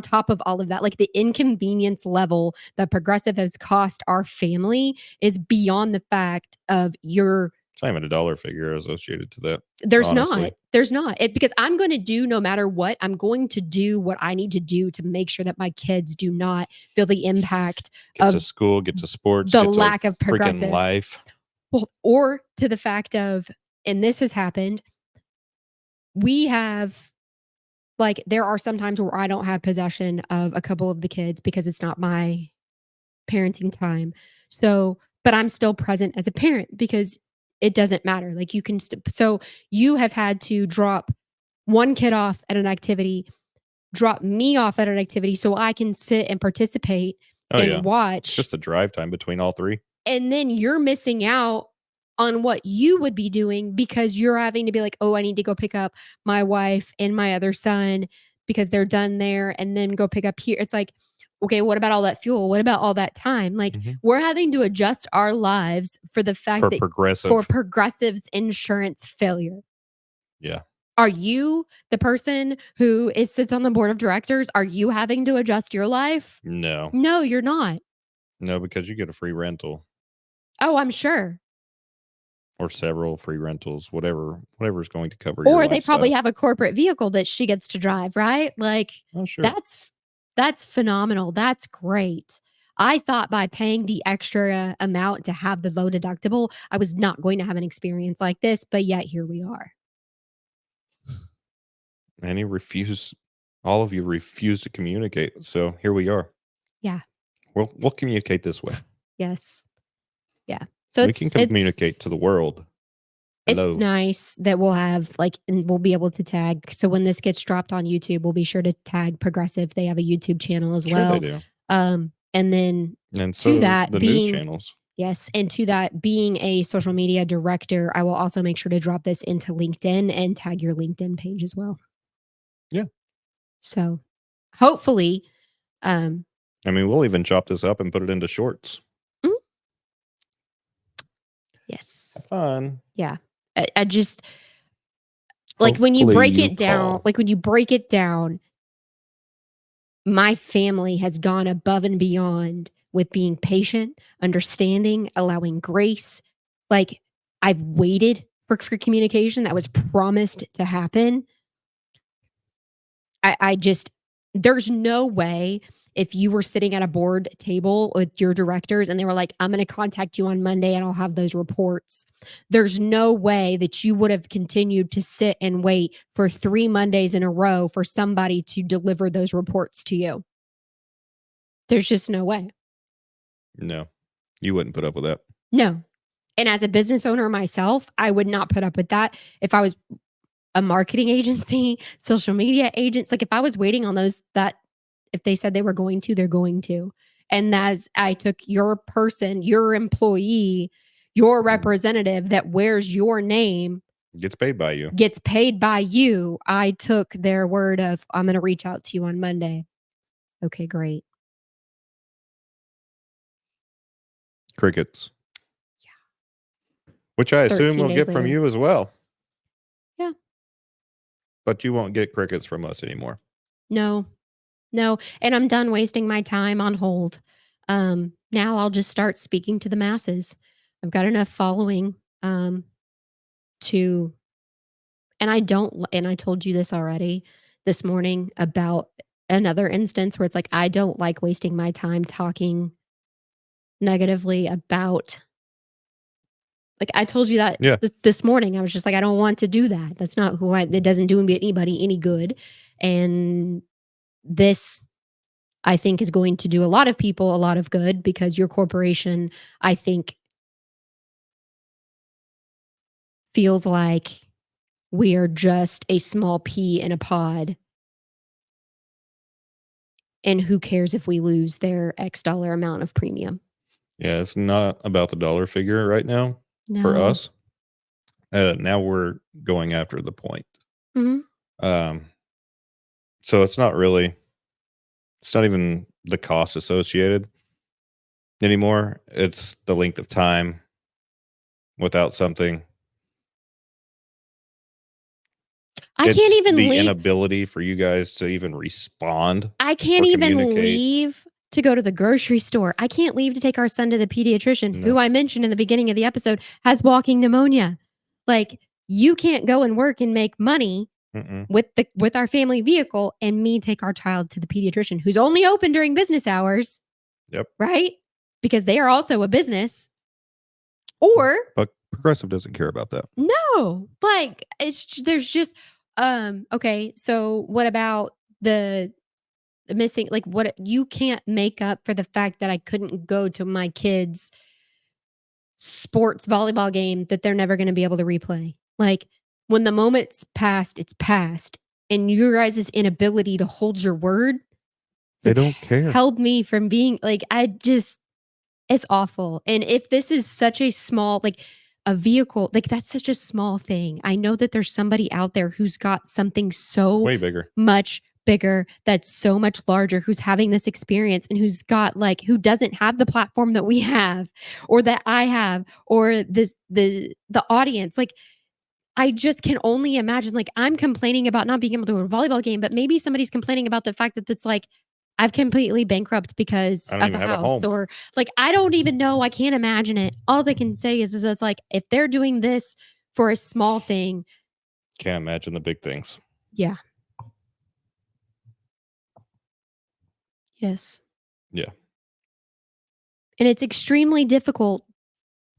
top of all of that, like, the inconvenience level that Progressive has cost our family is beyond the fact of It's not even a dollar figure associated to that. there's honestly. not. Because I'm gonna do no matter what, I'm going to do what I need to do to make sure that my kids do not feel the impact Get to of school, get to sports, the get to lack of freaking Progressive. life. Well, or to the fact of, and this has happened, we have like, there are some times where I don't have possession of a couple of the kids because it's not my parenting time. So, but I'm still present as a parent because it doesn't matter. Like, you can so you have had to drop one kid off at an activity, drop me off at an activity so I can sit and participate Oh, and yeah. It's watch. just the drive time between all three. And then you're missing out on what you would be doing because you're having to be like, "Oh, I need to go pick up my wife and my other son because they're done there and then go pick up here." It's like, okay, what about all that fuel? What about all that time? Like, we're having to adjust our lives for the fact For that Progressive. Progressive's insurance failure. Yeah. Are you the person who sits on the board of directors? Are you having to adjust your life? No. No, you're not. No, because you get a free rental Oh, I'm sure. or several free rentals, whatever's going to cover your Or they lifestyle. probably have a corporate vehicle that she gets to drive, right? Like, Oh, sure. that's phenomenal. That's great. I thought by paying the extra amount to have the low deductible, I was not going to have an experience like this, but yet here we are. And all of you refuse to communicate. So here we are. Yeah. We'll communicate this way. Yes. Yeah. So we can communicate to the world. Hello. It's nice that we'll have and we'll be able to tag. So when this gets dropped on YouTube, we'll be sure to tag Progressive. They have a YouTube channel as well. Sure they do. And then And so to that the news being channels. Yes. And to that, being a social media director, I will also make sure to drop this into LinkedIn and tag your LinkedIn page as well. Yeah. So hopefully, I mean, we'll even chop this up and put it into shorts. Yes. Fun. Yeah. I just like when you break it down, my family has gone above and beyond with being patient, understanding, allowing grace. Like I've waited for communication that was promised to happen. I just, there's no way if you were sitting at a board table with your directors and they were like, I'm going to contact you on Monday and I'll have those reports. There's no way that you would have continued to sit and wait for 3 Mondays in a row for somebody to deliver those reports to you. There's just no way. No, you wouldn't put up with that. No. And as a business owner myself, I would not put up with that if I was a marketing agency, social media agents. Like if I was waiting on those, that if they said they were going to, they're going to. And as I took your person, your employee, your representative that wears your name, gets paid by you. I took their word of, I'm going to reach out to you on Monday. Okay, great. Crickets. Yeah. Which I assume we'll get from you as well. Yeah. But you won't get crickets from us anymore. No. And I'm done wasting my time on hold. Now I'll just start speaking to the masses. I've got enough following to, and I told you this already this morning about another instance where it's like, I don't like wasting my time talking negatively about, like I told you that this morning. I was just like, I don't want to do that. That's not it doesn't do anybody any good. And this, I think, is going to do a lot of people a lot of good because your corporation, I think, feels like we are just a small pea in a pod. And who cares if we lose their X dollar amount of premium? Yeah, it's not about the dollar figure right now for us. Now we're going after the point. Mm-hmm. So it's not even the cost associated anymore. It's the length of time without something. I can't even leave. The inability for you guys to even respond. I can't even leave to go to the grocery store. I can't leave to take our son to the pediatrician, who I mentioned in the beginning of the episode has walking pneumonia. Like, you can't go and work and make money with our family vehicle and me take our child to the pediatrician, who's only open during business hours. Yep. Right? Because they are also a business. But Progressive doesn't care about that. No. Like, there's just okay, so what about the missing, like, what you can't make up for the fact that I couldn't go to my kids' sports volleyball game that they're never going to be able to replay. Like, when the moment's passed, it's passed. And your guys' inability to hold your word, they don't care, held me from being like, it's awful. And if this is such a small, like a vehicle, like that's such a small thing. I know that there's somebody out there who's got something so way bigger, much bigger, that's so much larger, who's having this experience and who's got like, who doesn't have the platform that we have or that I have or the audience. Like, I just can only imagine, like, I'm complaining about not being able to go to a volleyball game, but maybe somebody's complaining about the fact that it's like, I've completely bankrupt because of a house, or like, I don't even know. I can't imagine it. All I can say is it's like, if they're doing this for a small thing, can't imagine the big things. Yeah. Yes. Yeah. And it's extremely difficult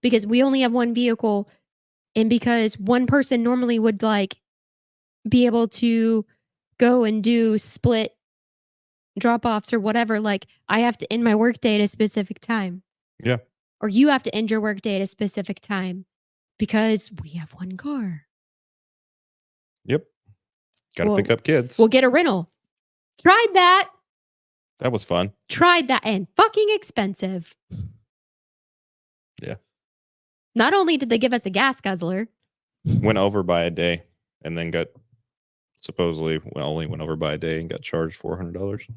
because we only have one vehicle, and because one person normally would like be able to go and do split drop-offs or whatever, like I have to end my workday at a specific time. Yeah. Or you have to end your workday at a specific time because we have one car. Yep. Got to pick up kids. We'll get a rental. Tried that. That was fun. Tried that, and fucking expensive. Yeah. Not only did they give us a gas guzzler. Went over by a day and then got supposedly only went over by a day and got charged $400.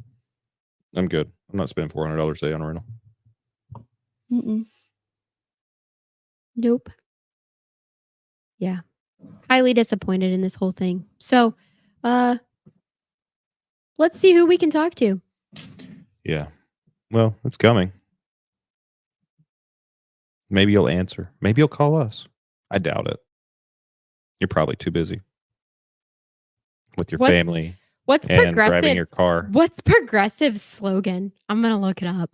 I'm good. I'm not spending $400 a day on a rental. Mm-mm. Nope. Yeah. Highly disappointed in this whole thing. So, let's see who we can talk to. Yeah. Well, it's coming. Maybe you'll answer. Maybe you'll call us. I doubt it. You're probably too busy with your family What's and driving your car. What's Progressive's slogan? I'm gonna look it up.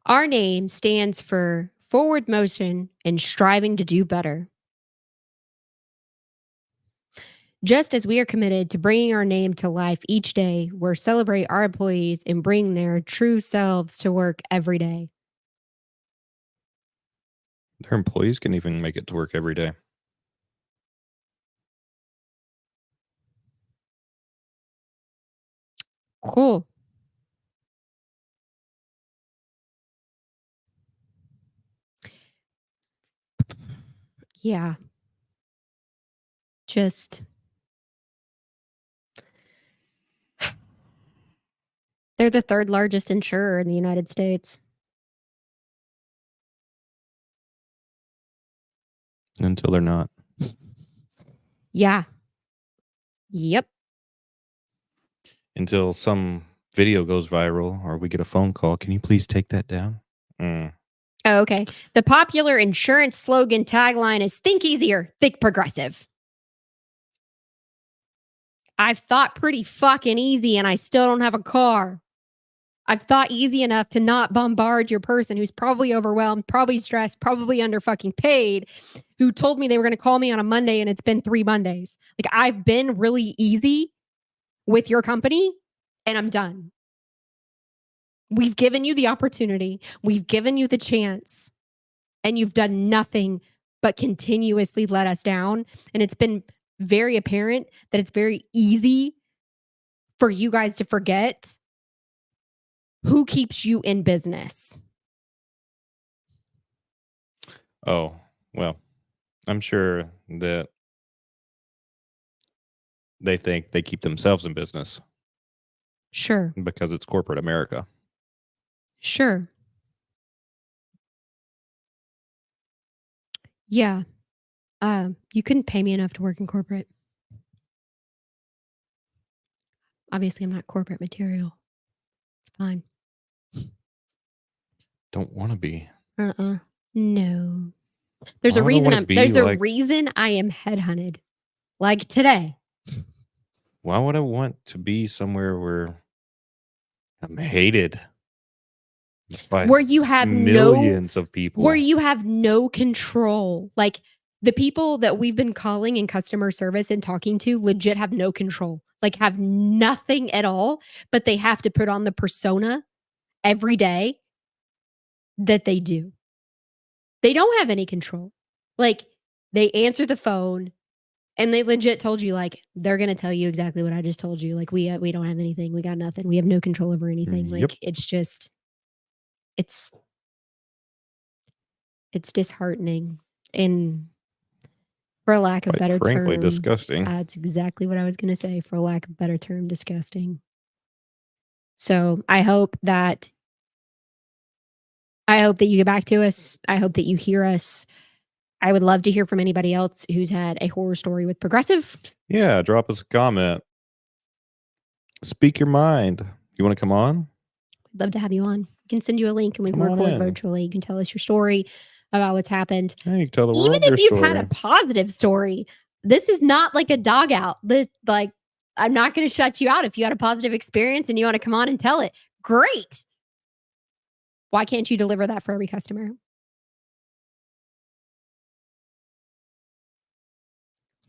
Our name stands for forward motion and striving to do better. Just as we are committed to bringing our name to life each day, we celebrate our employees and bring their true selves to work every day. Their employees can even make it to work every day. Cool. Yeah. Just they're the third largest insurer in the United States. Until they're not. Yeah. Yep. Until some video goes viral or we get a phone call. Can you please take that down? Oh, okay. The popular insurance slogan tagline is think easier, think progressive. I've thought pretty fucking easy and I still don't have a car. I've thought easy enough to not bombard your person who's probably overwhelmed, probably stressed, probably under fucking paid, who told me they were going to call me on a Monday and it's been 3 Mondays. Like I've been really easy with your company and I'm done. We've given you the opportunity. We've given you the chance and you've done nothing but continuously let us down. And it's been very apparent that it's very easy for you guys to forget who keeps you in business. Oh, well, I'm sure that they think they keep themselves in business. Sure. Because it's corporate America. Sure. Yeah. You couldn't pay me enough to work in corporate. Obviously, I'm not corporate material. It's fine. Don't want to be. No. There's Why a would I reason wanna be there's a like- reason I am headhunted. Like today. Why would I want to be somewhere where I'm hated by Where you have millions of people? Where you have no control. Like the people that we've been calling in customer service and talking to legit have no control. Like have nothing at all, but they have to put on the persona every day that they do. They don't have any control. Like they answer the phone and they legit told you like they're going to tell you exactly what I just told you. Like we don't have anything. We got nothing. We have no control over anything. Yep. Like it's just it's disheartening and for lack of better frankly, term, disgusting. That's exactly what I was going to say. For lack of better term, disgusting. So I hope that you get back to us. I hope that you hear us. I would love to hear from anybody else who's had a horror story with Progressive. Yeah, drop us a comment. Speak your mind. You want to come on? I'd love to have you on. I can send you a link and we Come can on record in. virtually. You can tell us your story about what's happened. Yeah, you can tell the world Even if your you've story. had a positive story, this is not like a dog out. This like I'm not going to shut you out if you had a positive experience and you want to come on and tell it. Great. Why can't you deliver that for every customer?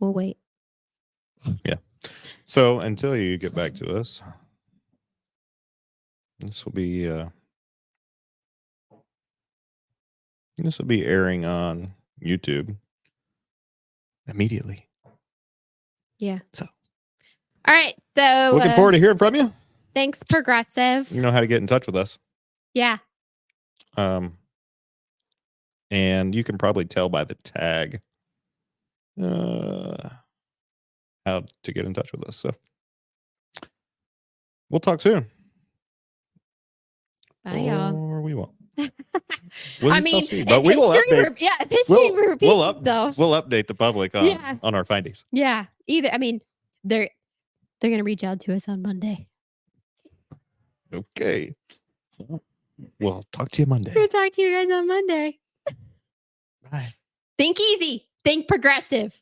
We'll wait. Yeah. So until you get back to us, this will be airing on YouTube immediately. Yeah. So. All right. So looking forward to hearing from you. Thanks, Progressive. You know how to get in touch with us. Yeah. And you can probably tell by the tag how to get in touch with us. So we'll talk soon. Bye, y'all. Or we won't. I mean, but we will update. We'll update the public on our findings. Yeah. Either. I mean, they're going to reach out to us on Monday. Okay. We'll talk to you Monday. We'll talk to you guys on Monday. Bye. Think easy. Think progressive.